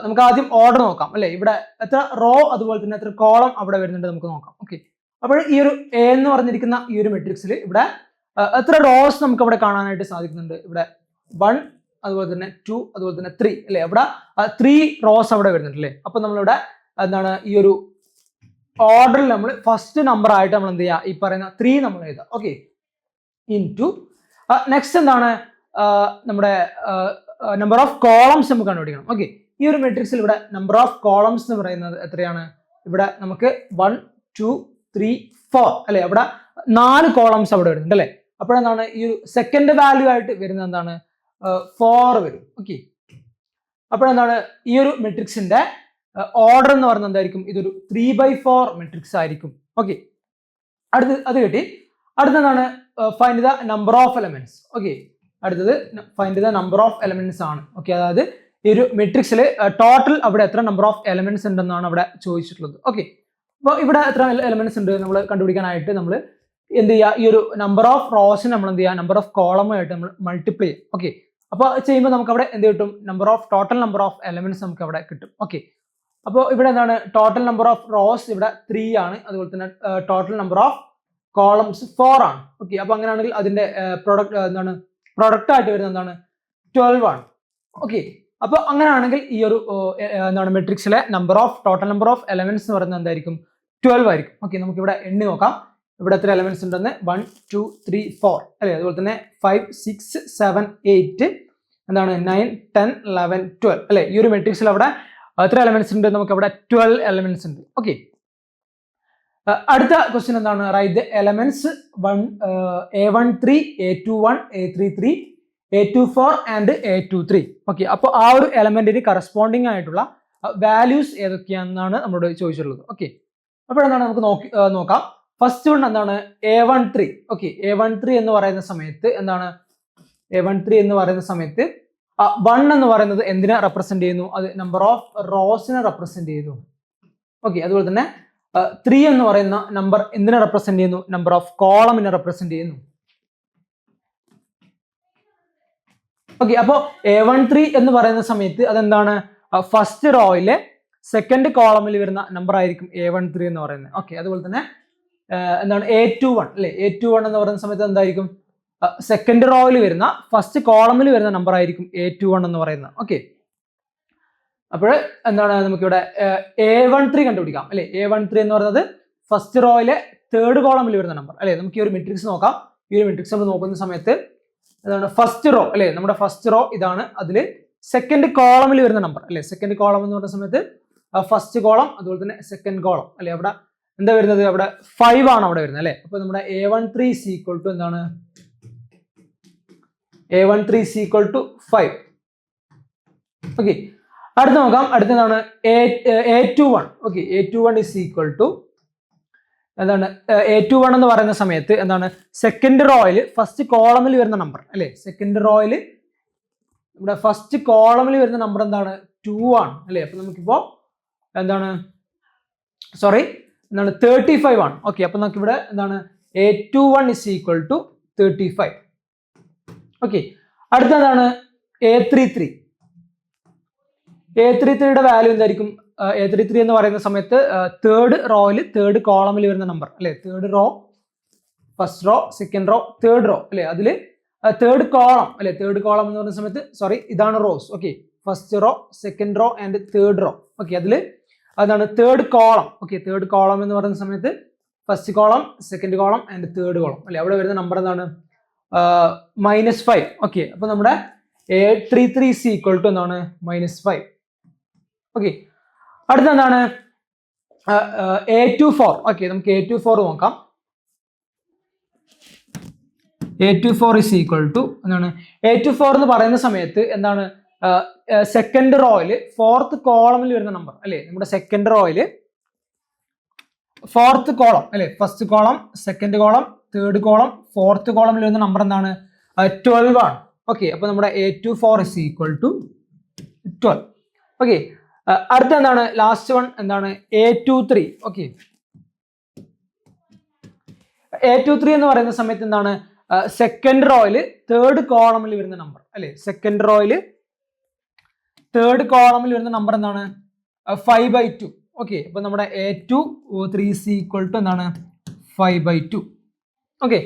നമുക്ക് ആദ്യം ഓർഡർ നോക്കാം, അല്ലെ? ഇവിടെ എത്ര റോ അതുപോലെ തന്നെ എത്ര കോളം അവിടെ വരുന്നുണ്ട് നമുക്ക് നോക്കാം. ഓക്കെ, അപ്പോൾ ഈ ഒരു എ എന്ന് പറഞ്ഞിരിക്കുന്ന ഈ ഒരു മെട്രിക്സിൽ ഇവിടെ എത്ര റോസ് നമുക്ക് അവിടെ കാണാനായിട്ട് സാധിക്കുന്നുണ്ട്? ഇവിടെ 1, അതുപോലെ തന്നെ 2, അതുപോലെ തന്നെ 3, അല്ലെ? ഇവിടെ 3 റോസ് അവിടെ വരുന്നുണ്ട്, അല്ലേ? അപ്പൊ നമ്മളിവിടെ എന്താണ് ഈ ഒരു ഓർഡറിൽ നമ്മൾ ഫസ്റ്റ് നമ്പർ ആയിട്ട് നമ്മൾ എന്ത് ചെയ്യുക? ഈ പറയുന്ന 3 നമ്മൾ എഴുതുക. ഓക്കെ, ഇൻടു നെക്സ്റ്റ് എന്താണ് നമ്മുടെ നമ്പർ ഓഫ് കോളംസ് നമുക്ക് കണ്ടുപിടിക്കണം. ഓക്കെ, ഈ ഒരു മെട്രിക്സിൽ ഇവിടെ നമ്പർ ഓഫ് കോളംസ് എന്ന് പറയുന്നത് എത്രയാണ്? ഇവിടെ നമുക്ക് 1, 2, 3, 4, അല്ലെ? അവിടെ 4 കോളംസ് അവിടെ വരുന്നുണ്ട്, അല്ലെ? അപ്പോഴെന്താണ് ഈ ഒരു സെക്കൻഡ് വാല്യൂ ആയിട്ട് വരുന്നത് എന്താണ്? 4 വരും. ഓക്കെ, അപ്പോഴെന്താണ് ഈ ഒരു മെട്രിക്സിന്റെ ഓർഡർ എന്ന് പറയുന്നത് എന്തായിരിക്കും? ഇതൊരു 3/4 മെട്രിക്സ് ആയിരിക്കും. ഓക്കെ, അത് കിട്ടി. അടുത്തതാണ് find the number of elements. Okay, അടുത്തത് find the number of elements ആണ്. ഓക്കെ, അതായത് ഈ ഒരു മെട്രിക്സിൽ ടോട്ടൽ അവിടെ എത്ര നമ്പർ ഓഫ് എലമെന്റ്സ് ഉണ്ടെന്നാണ് അവിടെ ചോദിച്ചിട്ടുള്ളത്. ഓക്കെ, അപ്പോൾ ഇവിടെ എത്ര എലമെന്റ്സ് ഉണ്ട് നമ്മൾ കണ്ടുപിടിക്കാനായിട്ട് നമ്മൾ എന്ത് ചെയ്യുക? ഈ ഒരു നമ്പർ ഓഫ് റോസിന് നമ്മൾ എന്ത് ചെയ്യുക? നമ്പർ ഓഫ് കോളമായിട്ട് നമ്മൾ മൾട്ടിപ്ലൈ ചെയ്യും. ഓക്കെ, അപ്പോൾ ചെയ്യുമ്പോൾ നമുക്ക് അവിടെ എന്ത് കിട്ടും? ടോട്ടൽ നമ്പർ ഓഫ് എലമെന്റ്സ് നമുക്ക് അവിടെ കിട്ടും. ഓക്കെ, അപ്പോൾ ഇവിടെ എന്താണ് ടോട്ടൽ നമ്പർ ഓഫ് റോസ് ഇവിടെ 3 ആണ്, അതുപോലെ തന്നെ ടോട്ടൽ നമ്പർ ഓഫ് കോളംസ് 4 ആണ്. ഓക്കെ, അപ്പൊ അങ്ങനെയാണെങ്കിൽ അതിന്റെ പ്രൊഡക്റ്റ് ആയിട്ട് വരുന്നത് എന്താണ്? 12 ആണ്. ഓക്കെ, അപ്പൊ അങ്ങനെയാണെങ്കിൽ ഈ ഒരു എന്താണ് മെട്രിക്സിലെ ടോട്ടൽ നമ്പർ ഓഫ് എലമെന്റ്സ് എന്ന് പറയുന്നത് എന്തായിരിക്കും? 12 ആയിരിക്കും. ഓക്കെ, നമുക്ക് ഇവിടെ എണ്ണി നോക്കാം. ഇവിടെ എത്ര എലമെന്റ്സ് ഉണ്ടെന്ന്? 1, 2, 3, 4, അല്ലെ? അതുപോലെ തന്നെ 5, 6, 7, 8 എന്താണ് 9, 10, 11, 12, അല്ലെ? ഈ ഒരു മെട്രിക്സിൽ അവിടെ എത്ര എലമെന്റ്സ് ഉണ്ട്? നമുക്ക് അവിടെ 12 എലമെന്റ്സ് ഉണ്ട്. ഓക്കെ, അടുത്ത ക്വസ്റ്റ്യൻ എന്താണ്? Write the elements A13, A21, A33, A24 and A23. Okay, അപ്പോൾ ആ ഒരു എലമെന്റിന് കറസ്പോണ്ടിങ് ആയിട്ടുള്ള വാല്യൂസ് ഏതൊക്കെയാണെന്നാണ് നമ്മളോട് ചോദിച്ചിട്ടുള്ളത്. ഓക്കെ, അപ്പോൾ എന്താണ് നമുക്ക് നോക്കാം. ഫസ്റ്റ് വൺ എന്താണ്? A13. ഓക്കെ, A13 എന്ന് പറയുന്ന സമയത്ത് എന്താണ്? A13 എന്ന് പറയുന്ന സമയത്ത് 1 എന്ന് പറയുന്നത് എന്തിനെ റെപ്രസെന്റ് ചെയ്യുന്നു? അത് നമ്പർ ഓഫ് റോസിനെ റെപ്രസെന്റ് ചെയ്യുന്നു. ഓക്കെ, അതുപോലെ തന്നെ 3 എന്ന് പറയുന്ന നമ്പർ എന്തിനെ റെപ്രസെന്റ് ചെയ്യുന്നു? നമ്പർ ഓഫ് കോളമിനെ റെപ്രസെന്റ് ചെയ്യുന്നു. ഓക്കെ, അപ്പോൾ A13 എന്ന് പറയുന്ന സമയത്ത് അതെന്താണ്? ഫസ്റ്റ് റോയിലെ സെക്കൻഡ് കോളമിൽ വരുന്ന നമ്പർ ആയിരിക്കും A13 എന്ന് പറയുന്നത്. ഓക്കെ, അതുപോലെ തന്നെ എന്താണ് A21, അല്ലെ? A21 എന്ന് പറയുന്ന സമയത്ത് എന്തായിരിക്കും? സെക്കൻഡ് റോയിൽ വരുന്ന ഫസ്റ്റ് കോളമിൽ വരുന്ന നമ്പർ ആയിരിക്കും A21 എന്ന് പറയുന്നത്. ഓക്കെ, അപ്പോൾ എന്താണ് നമുക്കിവിടെ A13 കണ്ടുപിടിക്കാം, അല്ലെ? A13 എന്ന് പറയുന്നത് ഫസ്റ്റ് റോയിലെ തേർഡ് കോളമിൽ വരുന്ന നമ്പർ, അല്ലെ? നമുക്ക് ഈ ഒരു മെട്രിക്സ് നോക്കാം. ഈ ഒരു മെട്രിക്സ് നമ്മൾ നോക്കുന്ന സമയത്ത് എന്താണ്? ഫസ്റ്റ് റോ, അല്ലെ? നമ്മുടെ ഫസ്റ്റ് റോ ഇതാണ്. അതിൽ സെക്കൻഡ് കോളമിൽ വരുന്ന നമ്പർ, അല്ലെ? സെക്കൻഡ് കോളം എന്ന് പറയുന്ന സമയത്ത് ഫസ്റ്റ് കോളം അതുപോലെ തന്നെ സെക്കൻഡ് കോളം, അല്ലെ? അവിടെ എന്താ വരുന്നത്? അവിടെ 5 ആണ് അവിടെ വരുന്നത്, അല്ലെ? അപ്പൊ നമ്മുടെ A13 is equal to എന്താണ്? A13 is equal to 5. Okay, അടുത്ത നോക്കാം. അടുത്തതാണ് A21. Okay, A21 is equal to എന്താണ്? A21 എന്ന് പറയുന്ന സമയത്ത് എന്താണ്? സെക്കൻഡ് റോയിൽ ഫസ്റ്റ് കോളമിൽ വരുന്ന നമ്പർ, അല്ലെ? സെക്കൻഡ് റോയിൽ നമ്മുടെ ഫസ്റ്റ് കോളമിൽ വരുന്ന നമ്പർ എന്താണ്? 2 ആണ്, അല്ലെ? അപ്പൊ നമുക്കിപ്പോ എന്താണ്? സോറി, എന്താണ്? 35 ആണ്. ഓക്കെ, അപ്പൊ നമുക്ക് ഇവിടെ എന്താണ്? A21 is equal to 35. Okay, അടുത്തതാണ് A33. A33യുടെ വാല്യൂ എന്തായിരിക്കും? A33 എന്ന് പറയുന്ന സമയത്ത് തേർഡ് റോയിൽ തേർഡ് കോളമിൽ വരുന്ന നമ്പർ, അല്ലെ? Third row, first row, second row, third row, അല്ലെ? അതിൽ തേർഡ് കോളം, അല്ലെ? തേർഡ് കോളം എന്ന് പറയുന്ന സമയത്ത് സോറി ഇതാണ് rose. Okay, first row, second row and third row. Okay, അതിൽ അതാണ് third column. Okay, third column എന്ന് പറയുന്ന സമയത്ത് first column, second column and third column, അല്ലെ? അവിടെ വരുന്ന നമ്പർ എന്താണ്? -5. ഓക്കെ, അപ്പൊ നമ്മുടെ 833 is equal to എന്താണ് -5. ഓക്കെ, അടുത്ത എന്താണ് A24. ഓക്കെ, നമുക്ക് A24 നോക്കാം. A24 is equal to എന്താണ് A24 എന്ന് പറയുന്ന സമയത്ത് എന്താണ് സെക്കൻഡ് റോയില് 4th കോളമിൽ വരുന്ന നമ്പർ അല്ലെ. നമ്മുടെ സെക്കൻഡ് റോയില് 4th കോളം അല്ലെ, first column, second column, third column, 4th കോളമിൽ വരുന്ന നമ്പർ എന്താണ് 12 ആണ്. ഓക്കെ, അപ്പൊ നമ്മുടെ A24 is equal to 12. Okay, അടുത്ത എന്താണ് ലാസ്റ്റ് വൺ എന്താണ് A23. ഓക്കെ, A23 എന്ന് പറയുന്ന സമയത്ത് എന്താണ് സെക്കൻഡ് റോയില് തേർഡ് കോളമിൽ വരുന്ന നമ്പർ അല്ലെ. സെക്കൻഡ് റോയില് തേർഡ് കോളമിൽ വരുന്ന നമ്പർ എന്താണ് 5/2. ഓക്കെ, അപ്പൊ നമ്മുടെ A23 is equal to എന്താണ് 5/2. ഓക്കെ,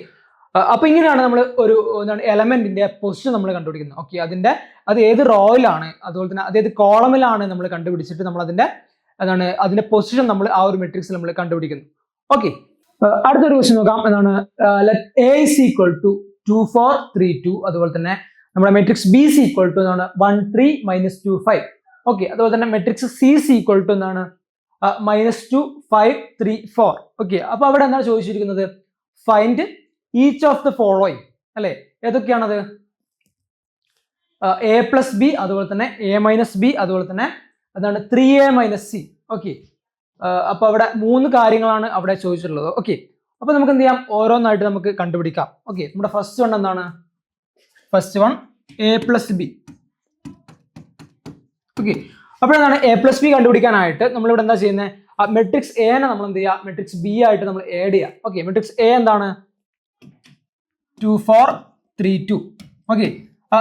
അപ്പൊ ഇങ്ങനെയാണ് നമ്മൾ ഒരു എന്താണ് എലമെന്റിന്റെ പൊസിഷൻ നമ്മൾ കണ്ടുപിടിക്കുന്നത്. ഓക്കെ, അത് ഏത് റോയിലാണ്, അതുപോലെ തന്നെ അത് ഏത് കോളമിലാണ് നമ്മൾ കണ്ടുപിടിച്ചിട്ട് നമ്മൾ അതിന്റെ പൊസിഷൻ നമ്മൾ ആ ഒരു മെട്രിക്സിൽ നമ്മൾ കണ്ടുപിടിക്കുന്നു. ഓക്കെ, അടുത്തൊരു ക്വസ്റ്റ്യൻ നോക്കാം. എന്താണ് A is equal to 2 4 3 2. അതുപോലെ തന്നെ നമ്മുടെ matrix B is equal to എന്താണ് 1 3 -2 5. ഓക്കെ, അതുപോലെ തന്നെ matrix C is equal to എന്താണ് -2 5 3 4. ഓക്കെ, അപ്പൊ അവിടെ എന്താണ് ചോദിച്ചിരിക്കുന്നത് find each of the following അല്ലെ. ഏതൊക്കെയാണത് A+B, അതുപോലെ തന്നെ A-B, അതുപോലെ തന്നെ അതാണ് 3A - C. ഓക്കെ, അപ്പൊ അവിടെ 3 കാര്യങ്ങളാണ് അവിടെ ചോദിച്ചിട്ടുള്ളത്. ഓക്കെ, അപ്പൊ നമുക്ക് എന്ത് ചെയ്യാം, ഓരോന്നായിട്ട് നമുക്ക് കണ്ടുപിടിക്കാം. ഓക്കെ, നമ്മുടെ ഫസ്റ്റ് വൺ എന്താണ് A+B. ഓക്കെ, അപ്പോഴെന്താണ് A+B കണ്ടുപിടിക്കാനായിട്ട് നമ്മളിവിടെ എന്താ ചെയ്യുന്നത്, മെട്രിക്സ് എ നെ നമ്മൾ എന്ത് ചെയ്യുക, മെട്രിക്സ് ബി ആയിട്ട് നമ്മൾ ആഡ് ചെയ്യുക. ഓക്കെ, മെട്രിക്സ് എ എന്താണ് 2 4 3 2. ഓക്കെ,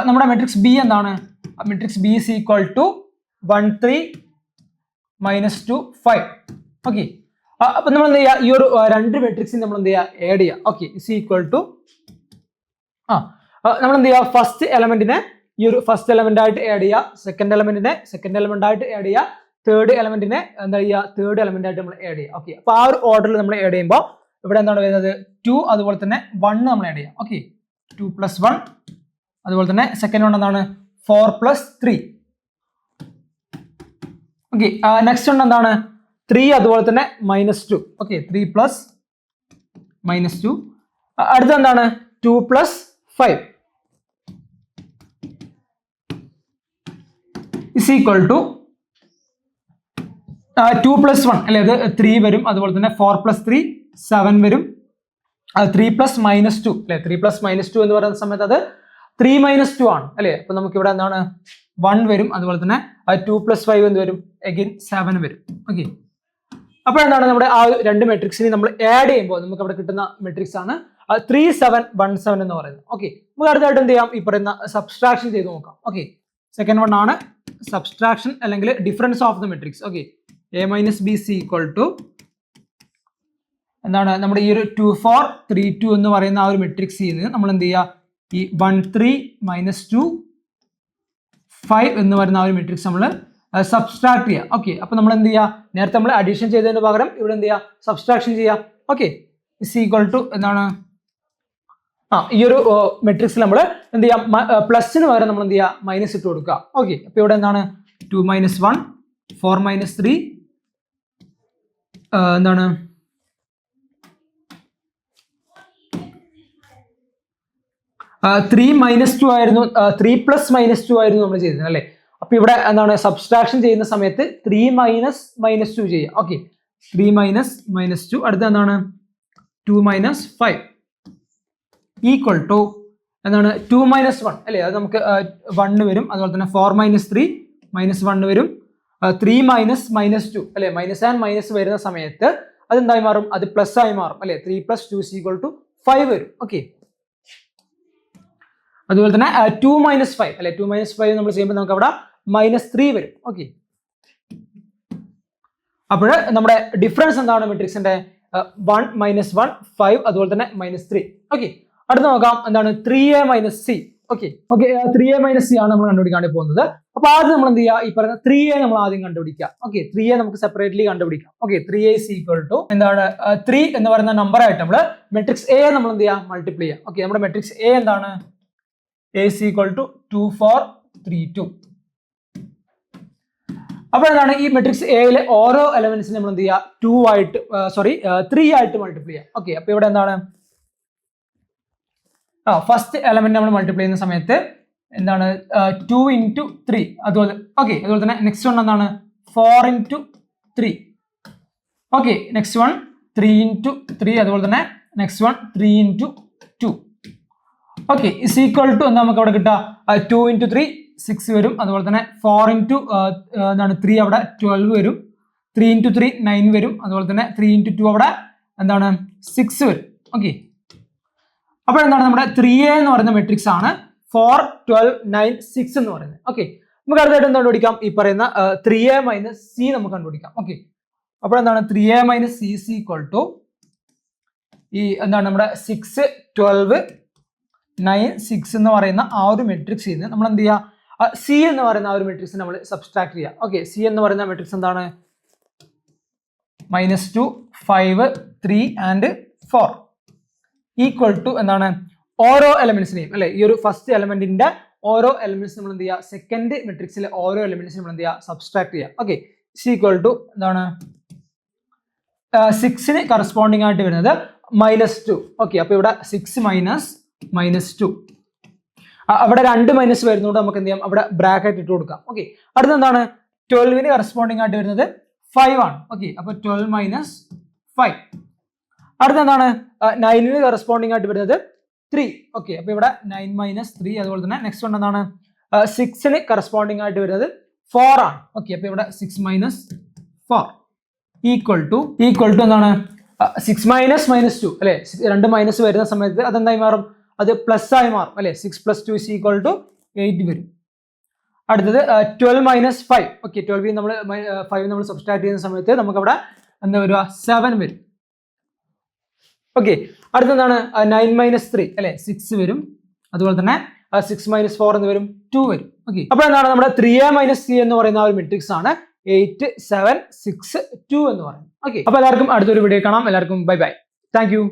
നമ്മുടെ മെട്രിക്സ് ബി എന്താണ്, matrix B is equal to 1 3 -2 5. Okay, അപ്പൊ നമ്മൾ എന്ത് ചെയ്യുക, ഈ ഒരു രണ്ട് മെട്രിക്സിന് നമ്മൾ എന്ത് ചെയ്യുക ആഡ് ചെയ്യുക. ഓക്കെ, is equal to നമ്മൾ എന്ത് ചെയ്യുക, ഫസ്റ്റ് എലമെന്റിനെ ഈ ഒരു ഫസ്റ്റ് എലമെന്റ് ആയിട്ട് ആഡ് ചെയ്യുക, സെക്കൻഡ് എലമെന്റിനെ സെക്കൻഡ് എലമെന്റ് ആയിട്ട് ആഡ് ചെയ്യുക, തേർഡ് എലമെന്റിനെ എന്താ ചെയ്യുക, തേർഡ് എലമെന്റ് ആയിട്ട് നമ്മൾ ആഡ് ചെയ്യുക. ഓക്കെ, അപ്പൊ ആ ഒരു ഓർഡറിൽ നമ്മൾ ആഡ് ചെയ്യുമ്പോൾ ഇവിടെ എന്താണ് വരുന്നത് 2, അതുപോലെ തന്നെ 1 നമ്മൾ ആഡ് ചെയ്യാം. ഓക്കെ, 2 + 1, അതുപോലെ തന്നെ സെക്കൻഡ് വൺ എന്താണ് 4 + 3. ഓക്കെ, നെക്സ്റ്റ് വൺ എന്താണ് 3, അതുപോലെ തന്നെ -2. ഓക്കെ, 3 + -2. അടുത്ത എന്താണ് 2 + 5 is equal to 2 + 1 അല്ലെ, അത് 3 വരും. അതുപോലെ തന്നെ 4 + 3 7 വരും. 3 + -2 അല്ലെ, 3 + -2 എന്ന് പറയുന്ന സമയത്ത് അത് 3 - 2 ആണ് അല്ലെ. അപ്പൊ നമുക്ക് ഇവിടെ എന്താണ് 1 വരും. അതുപോലെ തന്നെ 2 + 5 എന്ത് വരും, അഗൈൻ 7 വരും. ഓക്കെ, അപ്പൊ എന്താണ് നമ്മുടെ ആ രണ്ട് മെട്രിക്സിനെ നമ്മൾ ആഡ് ചെയ്യുമ്പോൾ നമുക്ക് അവിടെ കിട്ടുന്ന മെട്രിക്സ് ആണ് 3 7 1 7 എന്ന് പറയുന്നത്. ഓക്കെ, നമുക്ക് അടുത്തായിട്ട് എന്ത് ചെയ്യാം, ഈ പറയുന്ന സബ്സ്ട്രാക്ഷൻ ചെയ്ത് നോക്കാം. ഓക്കെ, സെക്കൻഡ് വൺ ആണ് സബ്സ്ട്രാക്ഷൻ അല്ലെങ്കിൽ difference of the matrix. Okay, A - B is equal to എന്താണ് നമ്മുടെ ഈ ഒരു 2 4 3 2 എന്ന് പറയുന്ന ആ ഒരു മെട്രിക്സ് ചെയ്യുന്നത് നമ്മൾ എന്ത് ചെയ്യുക, ഈ 1 3 -2 5 എന്ന് പറയുന്ന ആ ഒരു മെട്രിക്സ് നമ്മൾ സബ്സ്ട്രാക്ട് ചെയ്യുക. ഓക്കെ, അപ്പൊ നമ്മൾ എന്ത് ചെയ്യുക, നേരത്തെ നമ്മൾ അഡീഷൻ ചെയ്തതിന് പകരം ഇവിടെ എന്ത് ചെയ്യുക, സബ്സ്ട്രാക്ഷൻ ചെയ്യുക. ഓക്കെ, is equal to എന്താണ് ഈ ഒരു മെട്രിക്സിൽ നമ്മൾ എന്ത് ചെയ്യാം, പ്ലസിന് പകരം നമ്മൾ എന്ത് ചെയ്യുക, മൈനസ് ഇട്ട് കൊടുക്കുക. ഓക്കെ, അപ്പൊ ഇവിടെ എന്താണ് 2 - 1 4 - 3 എന്താണ് 3 - 2 ആയിരുന്നു, 3 + -2 ആയിരുന്നു നമ്മൾ ചെയ്തത് അല്ലെ. അപ്പൊ ഇവിടെ എന്താണ് സബ്സ്ട്രാക്ഷൻ ചെയ്യുന്ന സമയത്ത് 3 - -2 ചെയ്യുക. ഓക്കെ, 3 - -2. അടുത്ത എന്താണ് 2 - 5 ഈക്വൽ ടു എന്താണ് 2 - 1 അല്ലെ, അത് നമുക്ക് 1 വരും. അതുപോലെ തന്നെ 4 - 3 -1 വരും. 3 - -2 അല്ലെ, മൈനസ് ആൻഡ് മൈനസ് വരുന്ന സമയത്ത് അത് എന്തായി മാറും, അത് പ്ലസ് ആയി മാറും അല്ലെ. 3 + 2 = 5 വരും. ഓക്കെ, അതുപോലെ തന്നെ 2 - 5 അല്ലെ, 2 - 5 നമ്മൾ ചെയ്യുമ്പോൾ നമുക്ക് അവിടെ -3 വരും. ഓക്കെ, അപ്പോൾ നമ്മുടെ ഡിഫറൻസ് എന്താണ് മെട്രിക്സിന്റെ 1 - 1 5, അതുപോലെ തന്നെ -3. ഓക്കെ, അടുത്ത നോക്കാം എന്താണ് 3A - C. Okay, 3A - C ആണ് നമ്മൾ കണ്ടുപിടിക്കാൻ പോകുന്നത്. അപ്പൊ ആദ്യം നമ്മൾ എന്ത് ചെയ്യുക, ഈ പറയുന്ന 3A നമ്മൾ ആദ്യം കണ്ടുപിടിക്കുക. ഓക്കെ, 3A നമുക്ക് സെപ്പറേറ്റ്ലി കണ്ടുപിടിക്കാം. Okay, 3A is equal to എന്താണ് 3 എന്ന് പറയുന്ന നമ്പർ ആയിട്ട് നമ്മൾ മെട്രിക്സ് A നമ്മൾ എന്ത് ചെയ്യുക, മൾട്ടിപ്ലൈ ചെയ്യുക. ഓക്കെ, നമ്മുടെ മെട്രിക്സ് A എന്താണ് A is equal to 2 4 3 2. അപ്പോൾ എന്താണ് ഈ മെട്രിക്സ് എയിലെ ഓരോ എലമെന്റ്സിനും നമ്മൾ എന്ത് ചെയ്യുക 3 ആയിട്ട് മൾട്ടിപ്ലൈ ചെയ്യാം. ഓക്കെ, അപ്പൊ ഇവിടെ എന്താണ് ഫസ്റ്റ് എലമെന്റ് നമ്മൾ മൾട്ടിപ്ലൈ ചെയ്യുന്ന സമയത്ത് എന്താണ് 2 into 3, അതുപോലെ ഓക്കെ, അതുപോലെ തന്നെ നെക്സ്റ്റ് വൺ എന്താണ് 4 into 3. Okay, next one 3 into 3, അതുപോലെ തന്നെ next one 3 into 2. Okay, is equal to എന്താ നമുക്ക് അവിടെ കിട്ടുക 2 into 3 6 വരും, അതുപോലെ തന്നെ 4 into എന്താണ് 3 അവിടെ 12 വരും, 3 into 3 9 വരും, അതുപോലെ തന്നെ 3 into 2 അവിടെ എന്താണ് 6 വരും. ഓക്കെ, അപ്പോൾ എന്താണ് നമ്മുടെ 3a എന്ന് പറയുന്ന മെട്രിക്സ് ആണ് 4 12 9 6 എന്ന് പറയുന്നത്. ഓക്കെ, നമുക്ക് അടുത്തായിട്ട് എന്താണ് കണ്ടുപിടിക്കാം, ഈ പറയുന്ന 3a മൈനസ് സി നമുക്ക് കണ്ടുപിടിക്കാം. ഓക്കെ, അപ്പോൾ എന്താണ് 3a minus C is equal to ഈ എന്താണ് നമ്മുടെ 6 12 9 6 എന്ന് പറയുന്ന ആ ഒരു മെട്രിക്സ് ചെയ്യുന്നത് നമ്മൾ എന്ത് ചെയ്യുക, സി എന്ന് പറയുന്ന ആ ഒരു മെട്രിക്സ് നമ്മൾ സബ്സ്ട്രാക്ട് ചെയ്യുക. ഓക്കെ, സി എന്ന് പറയുന്ന മെട്രിക്സ് എന്താണ് -2 5 3 and 4 ഈക്വൽ ടു എന്താണ് ഓരോ എലമെന്റ്സിനെയും അല്ലെ, ഈ ഒരു ഫസ്റ്റ് എലമെന്റിന്റെ ഓരോ എലമെന്റ്സ് നമ്മൾ എന്ത് ചെയ്യുക, സെക്കൻഡ് മെട്രിക്സിലെ ഓരോ എലമെന്റ്സ് നമ്മൾ എന്ത് ചെയ്യുക, സബ്സ്ട്രാക്ട് ചെയ്യുക. ഓക്കെ, ഈക്വൽ ടു എന്താണ് 6ന് കറസ്പോണ്ടിങ് ആയിട്ട് വരുന്നത് -2. ഓക്കെ, അപ്പൊ ഇവിടെ 6 -2, അവിടെ 2 മൈനസ് വരുന്നതുകൊണ്ട് നമുക്ക് എന്ത് ചെയ്യാം, അവിടെ ബ്രാക്കറ്റ് ഇട്ട് കൊടുക്കാം. ഓക്കെ, അടുത്ത എന്താണ് 12ന് കറസ്പോണ്ടിങ് ആയിട്ട് വരുന്നത് 5 ആണ്. ഓക്കെ, അപ്പൊ 12 - 5. അടുത്ത എന്താണ് 9ന് കറസ്പോണ്ടിങ് ആയിട്ട് വരുന്നത് 3. ഓക്കെ, അപ്പൊ ഇവിടെ 9 - 3, അതുപോലെ തന്നെ നെക്സ്റ്റ് വൺ എന്താണ് 6ന് കറസ്പോണ്ടിങ് ആയിട്ട് വരുന്നത് 4 ആണ്. ഓക്കെ, അപ്പൊ ഇവിടെ 6 - 4 ഈക്വൽ ടു എന്താണ് 6 - -2 അല്ലെ, 2 മൈനസ് വരുന്ന സമയത്ത് അതെന്തായി മാറും, അത് പ്ലസ് ആയി മാറും അല്ലെ, 6 + 2 = 8 വരും. അടുത്തത് 12 - 5. ഓക്കെ, 12 നമ്മൾ 5 നമ്മൾ സബ്സ്ട്രാക്ട് ചെയ്യുന്ന സമയത്ത് നമുക്ക് അവിടെ എന്താ വരിക 7 വരും. ഓക്കെ, അടുത്തെന്താണ് 9 - 3 അല്ലെ, 6 വരും, അതുപോലെ തന്നെ 6 - 4 എന്ന് വരും 2 വരും. ഓക്കെ, അപ്പോൾ എന്താണ് നമ്മുടെ 3a മൈനസ് സി എന്ന് പറയുന്ന ആ ഒരു മെട്രിക്സ് ആണ് 8 7 6 2 എന്ന് പറയുന്നത്. ഓക്കെ, അപ്പോൾ എല്ലാവർക്കും അടുത്തൊരു വീഡിയോ കാണാം. എല്ലാവർക്കും ബൈ ബൈ, താങ്ക് യു.